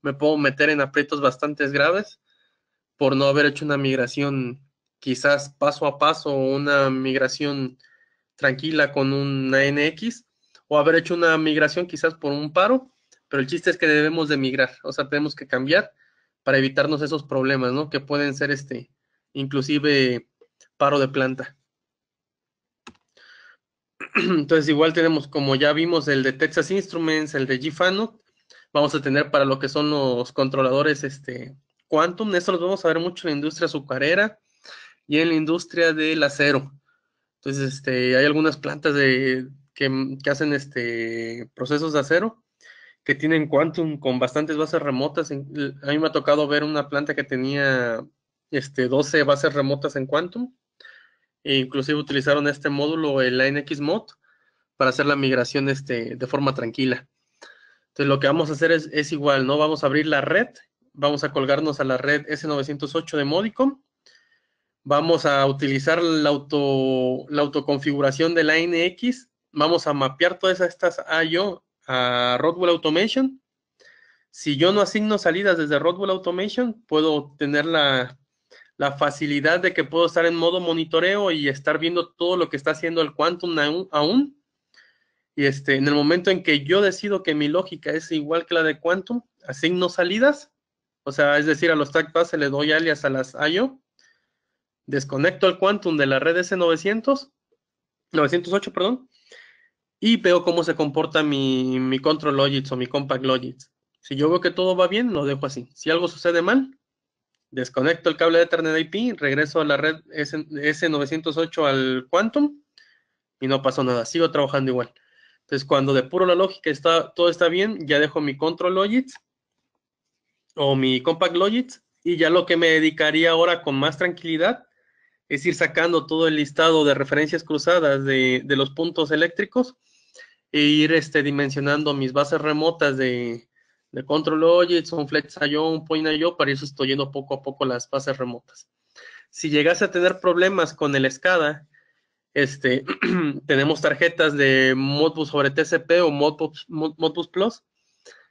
me puedo meter en aprietos bastante graves por no haber hecho una migración quizás paso a paso o una migración tranquila con un ANX o haber hecho una migración quizás por un paro, pero el chiste es que debemos de migrar, o sea, tenemos que cambiar para evitarnos esos problemas, ¿no? Que pueden ser inclusive paro de planta. Entonces igual tenemos, como ya vimos, el de Texas Instruments, el de GFANUC, vamos a tener para lo que son los controladores Quantum, esto los vamos a ver mucho en la industria azucarera y en la industria del acero. Entonces, hay algunas plantas que hacen procesos de acero que tienen Quantum con bastantes bases remotas. A mí me ha tocado ver una planta que tenía 12 bases remotas en Quantum e inclusive utilizaron este módulo, el Line Mod, para hacer la migración de forma tranquila. Entonces, lo que vamos a hacer es igual, ¿no? Vamos a abrir la red, vamos a colgarnos a la red S908 de Modicom. Vamos a utilizar la autoconfiguración de la NX. Vamos a mapear todas estas I/O a Rodwell Automation. Si yo no asigno salidas desde Rodwell Automation, puedo tener la facilidad de que puedo estar en modo monitoreo y estar viendo todo lo que está haciendo el Quantum aún. Y en el momento en que yo decido que mi lógica es igual que la de Quantum, asigno salidas. O sea, es decir, a los trackpads le doy alias a las I/O. Desconecto el Quantum de la red S908, perdón, y veo cómo se comporta mi Control Logits o mi Compact Logits. Si yo veo que todo va bien, lo dejo así. Si algo sucede mal, desconecto el cable de Ethernet IP, regreso a la red S908 al Quantum y no pasó nada, sigo trabajando igual. Entonces, cuando depuro la lógica, todo está bien, ya dejo mi control logits o mi compact logits, y ya lo que me dedicaría ahora con más tranquilidad es ir sacando todo el listado de referencias cruzadas de los puntos eléctricos e ir dimensionando mis bases remotas de control logits, un flex.io, un point.io, para ir sustituyendo poco a poco las bases remotas. Si llegase a tener problemas con el SCADA, tenemos tarjetas de Modbus sobre TCP o Modbus Plus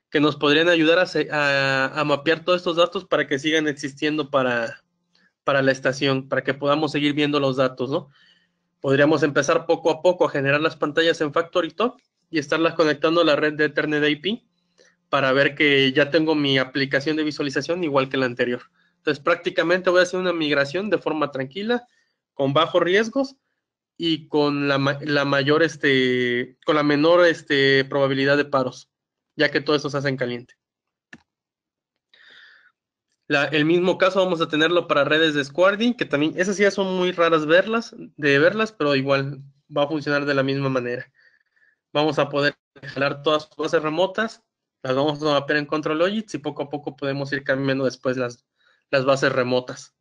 que nos podrían ayudar a mapear todos estos datos para que sigan existiendo para la estación, para que podamos seguir viendo los datos, ¿no? Podríamos empezar poco a poco a generar las pantallas en FactoryTalk y estarlas conectando a la red de Ethernet IP para ver que ya tengo mi aplicación de visualización igual que la anterior. Entonces, prácticamente voy a hacer una migración de forma tranquila, con bajos riesgos y con la mayor, con la menor probabilidad de paros, ya que todo eso se hace en caliente. El mismo caso vamos a tenerlo para redes de Squardy, que también, esas sí ya son muy raras verlas, pero igual va a funcionar de la misma manera. Vamos a poder jalar todas sus bases remotas, las vamos a mapear en Control Logits y poco a poco podemos ir cambiando después las bases remotas.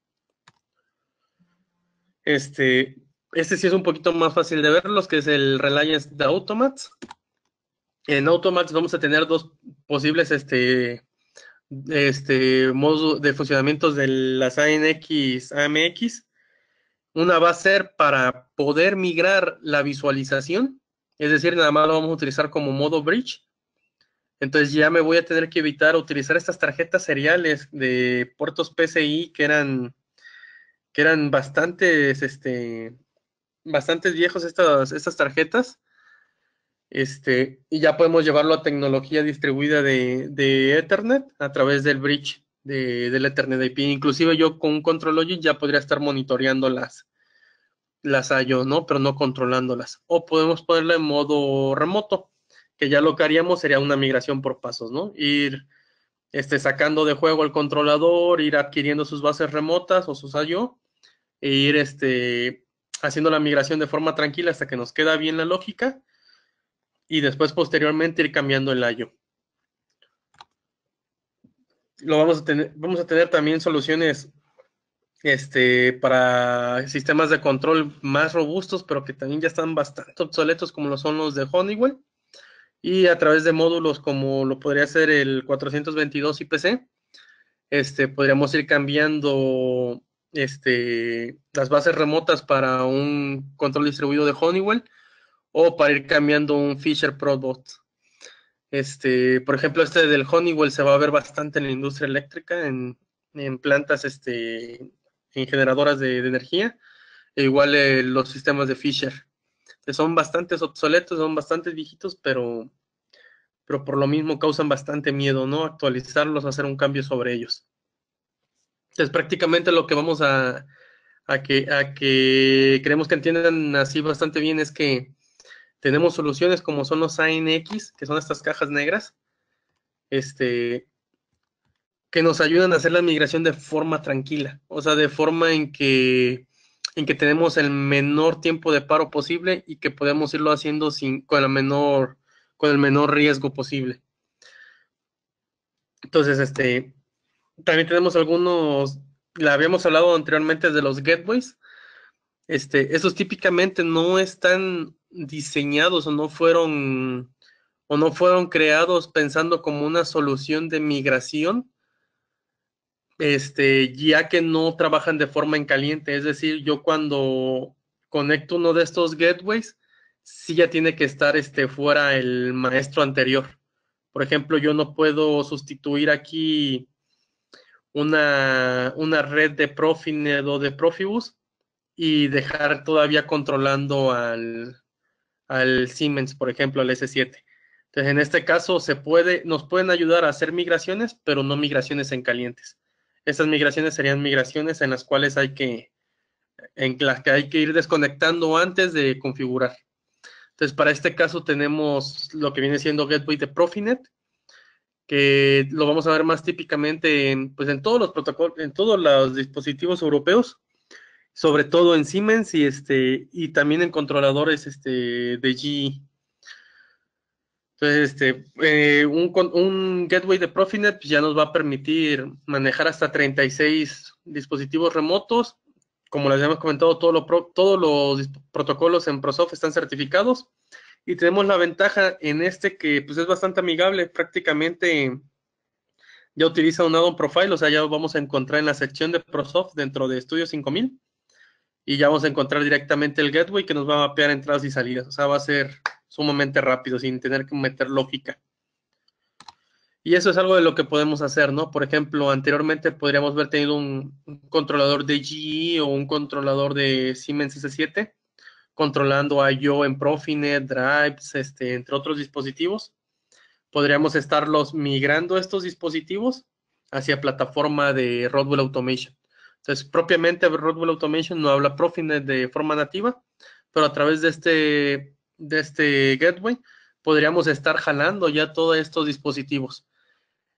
Este sí es un poquito más fácil de verlos, que es el Reliance de Automats. En Automats vamos a tener dos posibles modos de funcionamiento de las ANX, AMX. Una va a ser para poder migrar la visualización, es decir, nada más lo vamos a utilizar como modo bridge. Entonces ya me voy a tener que evitar utilizar estas tarjetas seriales de puertos PCI que eran bastantes, bastantes viejos estas tarjetas. Y ya podemos llevarlo a tecnología distribuida de Ethernet a través del bridge del Ethernet IP. Inclusive yo con un Control Logic ya podría estar monitoreando las IO, ¿no? Pero no controlándolas. O podemos ponerla en modo remoto, que ya lo que haríamos sería una migración por pasos, ¿no? Ir sacando de juego el controlador, ir adquiriendo sus bases remotas o sus IO, e ir haciendo la migración de forma tranquila hasta que nos queda bien la lógica, y después posteriormente ir cambiando el IO. Vamos a tener también soluciones para sistemas de control más robustos, pero que también ya están bastante obsoletos, como lo son los de Honeywell, y a través de módulos como lo podría ser el 422 IPC, podríamos ir cambiando las bases remotas para un control distribuido de Honeywell, o para ir cambiando un Fisher Probot. Por ejemplo, del Honeywell se va a ver bastante en la industria eléctrica, en plantas, en generadoras de energía, e igual los sistemas de Fisher, que son bastante obsoletos, son bastante viejitos, pero por lo mismo causan bastante miedo, ¿no? Actualizarlos, hacer un cambio sobre ellos. Entonces, prácticamente lo que vamos a que queremos que entiendan así bastante bien es que tenemos soluciones como son los ANX, que son estas cajas negras, que nos ayudan a hacer la migración de forma tranquila, o sea, de forma en que tenemos el menor tiempo de paro posible y que podemos irlo haciendo con el menor riesgo posible. Entonces, también tenemos algunos, la habíamos hablado anteriormente de los gateways. Esos típicamente no están diseñados o no fueron creados pensando como una solución de migración, ya que no trabajan de forma en caliente. Es decir, yo cuando conecto uno de estos gateways, sí ya tiene que estar fuera el maestro anterior. Por ejemplo, yo no puedo sustituir aquí una red de Profinet o de Profibus y dejar todavía controlando al Siemens, por ejemplo, al S7. Entonces, en este caso nos pueden ayudar a hacer migraciones, pero no migraciones en calientes. Estas migraciones serían migraciones en las cuales hay que ir desconectando antes de configurar. Entonces, para este caso tenemos lo que viene siendo Gateway de Profinet, que lo vamos a ver más típicamente en todos los protocolos, en todos los dispositivos europeos, sobre todo en Siemens y también en controladores de GE. Entonces, un gateway de Profinet pues, ya nos va a permitir manejar hasta 36 dispositivos remotos. Como les habíamos comentado, todos los protocolos en ProSoft están certificados y tenemos la ventaja en que pues, es bastante amigable. Prácticamente ya utiliza un add-on profile, o sea, ya vamos a encontrar en la sección de ProSoft dentro de Studio 5000 y ya vamos a encontrar directamente el gateway que nos va a mapear entradas y salidas. O sea, va a ser sumamente rápido sin tener que meter lógica. Y eso es algo de lo que podemos hacer, ¿no? Por ejemplo, anteriormente podríamos haber tenido un controlador de GE o un controlador de Siemens S7 controlando a I/O en Profinet, Drives, entre otros dispositivos. Podríamos estarlos migrando estos dispositivos hacia plataforma de Rodwell Automation. Entonces, propiamente Rodwell Automation no habla Profinet de forma nativa, pero a través de este gateway podríamos estar jalando ya todos estos dispositivos.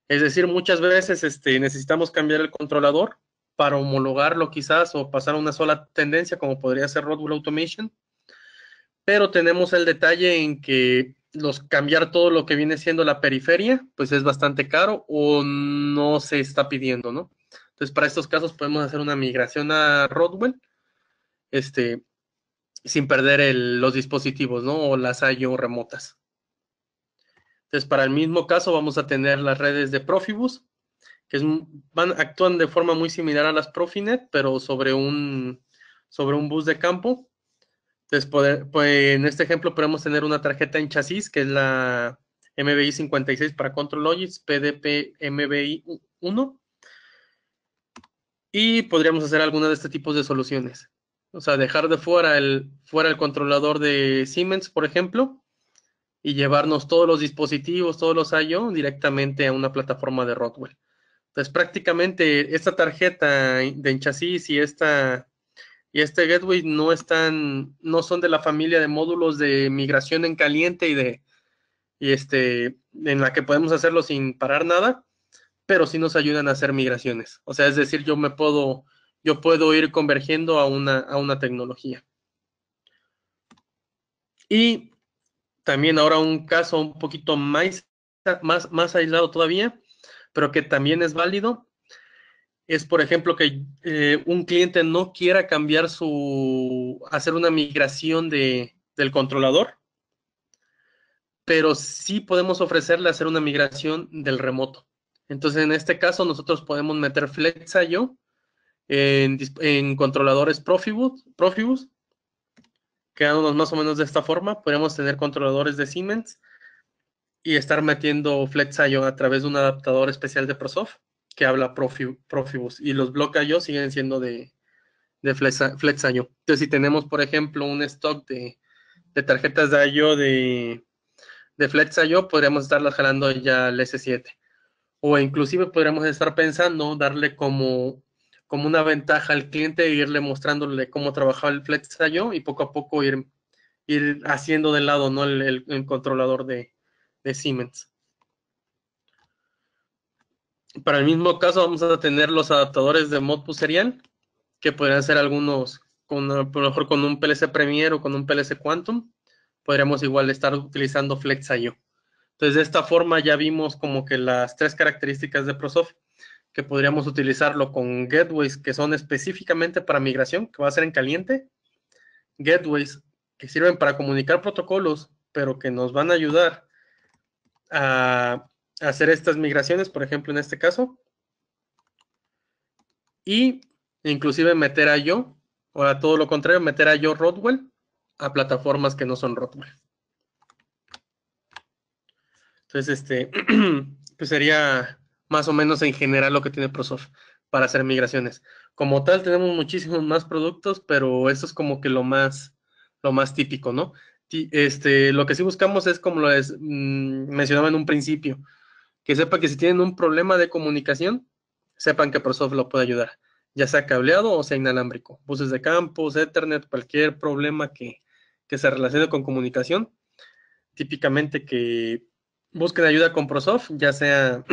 Es decir, muchas veces necesitamos cambiar el controlador para homologarlo quizás o pasar a una sola tendencia como podría ser Rodwell Automation, pero tenemos el detalle en que cambiar todo lo que viene siendo la periferia, pues es bastante caro o no se está pidiendo, ¿no? Entonces, para estos casos podemos hacer una migración a Rodwell, sin perder los dispositivos, ¿no? O las I/O remotas. Entonces, para el mismo caso vamos a tener las redes de Profibus, que actúan de forma muy similar a las Profinet, pero sobre un bus de campo. Entonces, pues, en este ejemplo podemos tener una tarjeta en chasis, que es la MBI 56 para Control Logics, PDP MBI 1, y podríamos hacer alguna de este tipo de soluciones. O sea, dejar de fuera el controlador de Siemens, por ejemplo, y llevarnos todos los dispositivos, todos los I/O directamente a una plataforma de Rodwell. Entonces, prácticamente esta tarjeta de chasis y este gateway no son de la familia de módulos de migración en caliente en la que podemos hacerlo sin parar nada, pero sí nos ayudan a hacer migraciones. O sea, es decir, yo puedo ir convergiendo a una tecnología. Y también ahora un caso un poquito más aislado todavía, pero que también es válido, es, por ejemplo, que un cliente no quiera hacer una migración del controlador, pero sí podemos ofrecerle hacer una migración del remoto. Entonces, en este caso, nosotros podemos meter FlexIO en controladores Profibus, quedándonos más o menos de esta forma. Podríamos tener controladores de Siemens y estar metiendo FlexIO a través de un adaptador especial de ProSoft que habla Profibus. Y los block IO siguen siendo de FlexIO. Entonces, si tenemos, por ejemplo, un stock de tarjetas de IO de FlexIO, podríamos estarlas jalando ya al S7. O inclusive podríamos estar pensando darle como una ventaja al cliente e irle mostrándole cómo trabajaba el FlexIO y poco a poco ir haciendo de lado, ¿no? el controlador de Siemens. Para el mismo caso vamos a tener los adaptadores de Modbus serial, que podrían ser algunos, por lo mejor con un PLC Premier o con un PLC Quantum, podríamos igual estar utilizando FlexIO. Entonces, de esta forma ya vimos como que las tres características de ProSoft, que podríamos utilizarlo con gateways que son específicamente para migración, que va a ser en caliente, gateways que sirven para comunicar protocolos, pero que nos van a ayudar a hacer estas migraciones, por ejemplo, en este caso, y inclusive meter a yo, o a todo lo contrario, meter a yo Rodwell a plataformas que no son Rodwell. Entonces, pues sería más o menos en general lo que tiene ProSoft para hacer migraciones. Como tal, tenemos muchísimos más productos, pero eso es como que lo más típico, ¿no? Lo que sí buscamos es, como mencionaba en un principio, que sepa que si tienen un problema de comunicación, sepan que ProSoft lo puede ayudar, ya sea cableado o sea inalámbrico, buses de campus, Ethernet, cualquier problema que se relacione con comunicación, típicamente que busquen ayuda con ProSoft, ya sea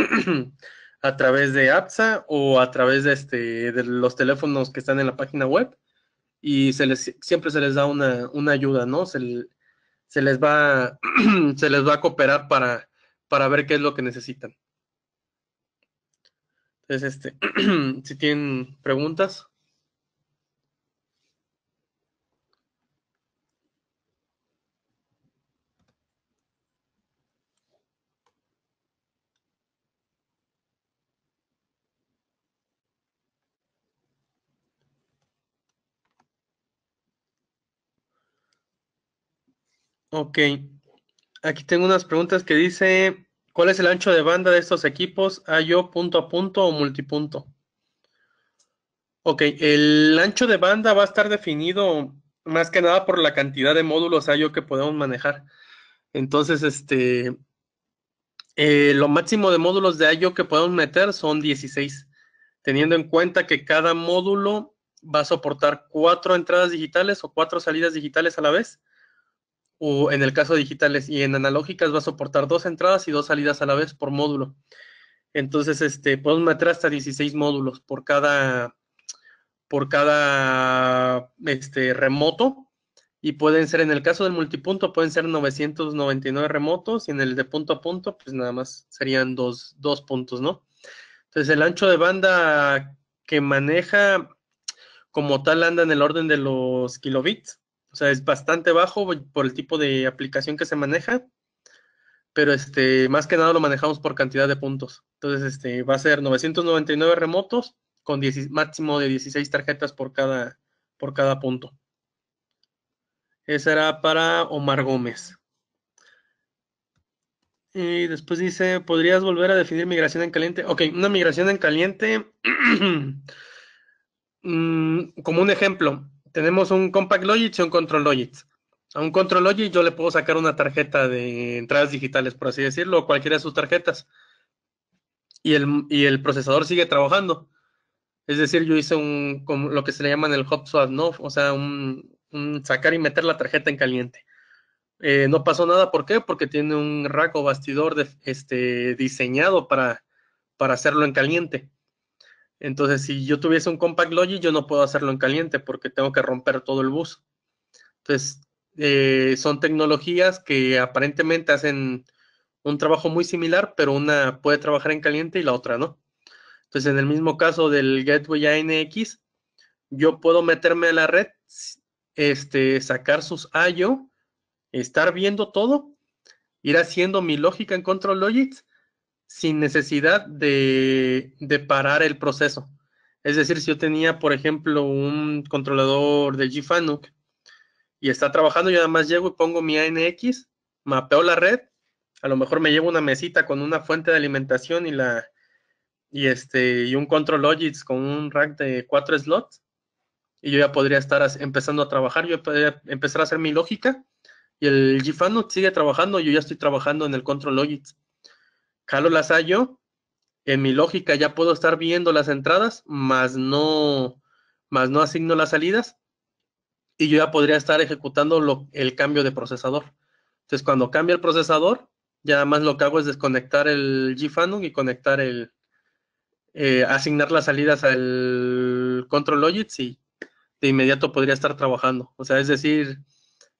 a través de APSA o a través de los teléfonos que están en la página web, y siempre se les da una ayuda, ¿no? Se se les va, se les va a cooperar para ver qué es lo que necesitan. Entonces, si tienen preguntas. Ok, aquí tengo unas preguntas que dice, ¿cuál es el ancho de banda de estos equipos? ¿I/O punto a punto o multipunto? Ok, el ancho de banda va a estar definido más que nada por la cantidad de módulos I/O que podemos manejar. Entonces, lo máximo de módulos de I/O que podemos meter son 16, teniendo en cuenta que cada módulo va a soportar 4 entradas digitales o 4 salidas digitales a la vez, o en el caso de digitales, y en analógicas va a soportar 2 entradas y 2 salidas a la vez por módulo. Entonces, podemos meter hasta 16 módulos por cada remoto, y pueden ser, en el caso del multipunto, pueden ser 999 remotos, y en el de punto a punto, pues nada más serían dos puntos, ¿no? Entonces, el ancho de banda que maneja como tal anda en el orden de los kilobits, o sea, es bastante bajo por el tipo de aplicación que se maneja, pero más que nada lo manejamos por cantidad de puntos. Entonces, va a ser 999 remotos con máximo de 16 tarjetas por cada punto. Esa era para Omar Gómez. Y después dice, ¿podrías volver a definir migración en caliente? Ok, una migración en caliente, como un ejemplo, tenemos un Compact Logic y un Control Logic. A un Control Logic yo le puedo sacar una tarjeta de entradas digitales, por así decirlo, o cualquiera de sus tarjetas, y el procesador sigue trabajando. Es decir, yo hice como lo que se le llama en el hot swap, ¿no? O sea, un sacar y meter la tarjeta en caliente. No pasó nada, ¿por qué? Porque tiene un rack o bastidor diseñado para hacerlo en caliente. Entonces, si yo tuviese un Compact Logic, yo no puedo hacerlo en caliente porque tengo que romper todo el bus. Entonces, son tecnologías que aparentemente hacen un trabajo muy similar, pero una puede trabajar en caliente y la otra no. Entonces, en el mismo caso del Gateway ANX, yo puedo meterme a la red, sacar sus I/O, estar viendo todo, ir haciendo mi lógica en Control Logic sin necesidad de parar el proceso. Es decir, si yo tenía, por ejemplo, un controlador de GFANUC y está trabajando, yo nada más llego y pongo mi ANX, mapeo la red, a lo mejor me llevo una mesita con una fuente de alimentación y un Control Logic con un rack de 4 slots, y yo ya podría estar empezando a trabajar, yo podría empezar a hacer mi lógica, y el GFANUC sigue trabajando, yo ya estoy trabajando en el Control Logic. Jalo las hallo, en mi lógica ya puedo estar viendo las entradas, más no asigno las salidas, y yo ya podría estar ejecutando el cambio de procesador. Entonces, cuando cambia el procesador, ya nada más lo que hago es desconectar el GFANUC y asignar las salidas al Control Logic, y de inmediato podría estar trabajando. O sea, es decir,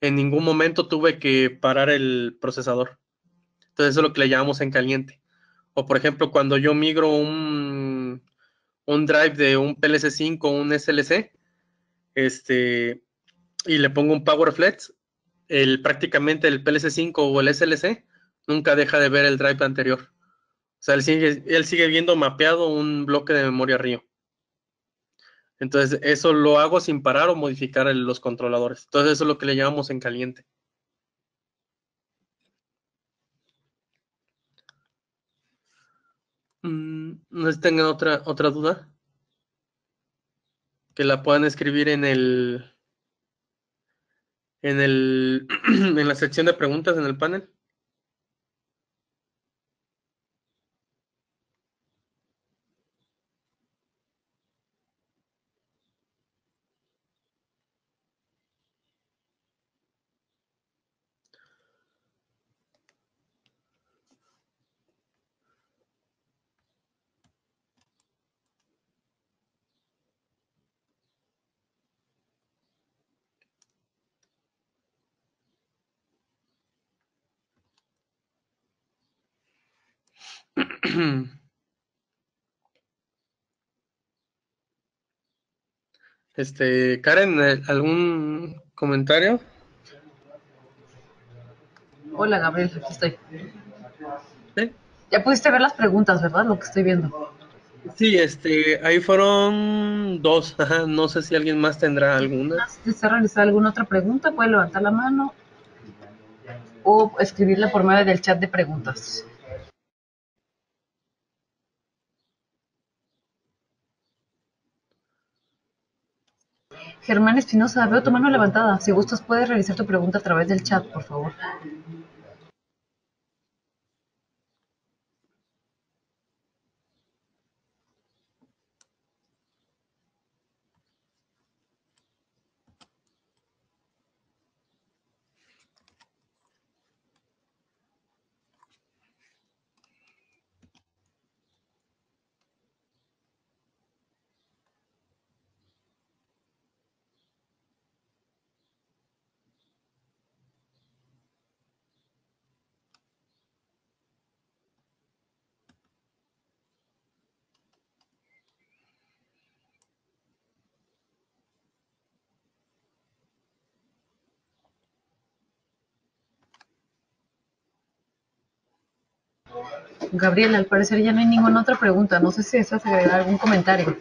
en ningún momento tuve que parar el procesador. Entonces, eso es lo que le llamamos en caliente. O, por ejemplo, cuando yo migro un drive de un PLC5 a un SLC, y le pongo un PowerFlex, prácticamente el PLC5 o el SLC nunca deja de ver el drive anterior. O sea, él sigue viendo mapeado un bloque de memoria RIO. Entonces, eso lo hago sin parar o modificar los controladores. Entonces, eso es lo que le llamamos en caliente. No sé si tengan otra duda, que la puedan escribir en la sección de preguntas en el panel. Karen, ¿algún comentario? Hola, Gabriel, aquí estoy. Sí, Ya pudiste ver las preguntas, ¿verdad? Lo que estoy viendo. sí, ahí fueron dos. Ajá, no sé si alguien más tendrá alguna. Si desea realizar alguna otra pregunta, puede levantar la mano o escribirla por medio del chat de preguntas. Germán Espinosa, veo tu mano levantada. Si gustas, puedes realizar tu pregunta a través del chat, por favor. Gabriel, al parecer ya no hay ninguna otra pregunta. No sé si deseas agregar algún comentario.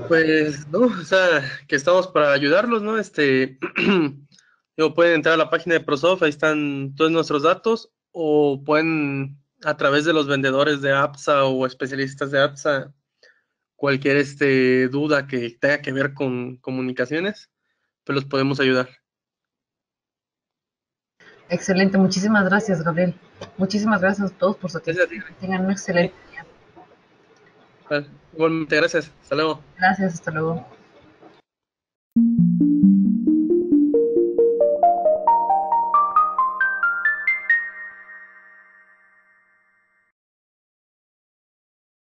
Pues no, o sea, que estamos para ayudarlos, ¿no? Pueden entrar a la página de Prosoft, ahí están todos nuestros datos, o pueden a través de los vendedores de APSA o especialistas de APSA, cualquier duda que tenga que ver con comunicaciones, pues los podemos ayudar. Excelente, muchísimas gracias, Gabriel. Muchísimas gracias a todos por su Gracias a ti. atención. Que tengan un Sí, excelente día. igualmente, gracias. Hasta luego. Gracias, hasta luego.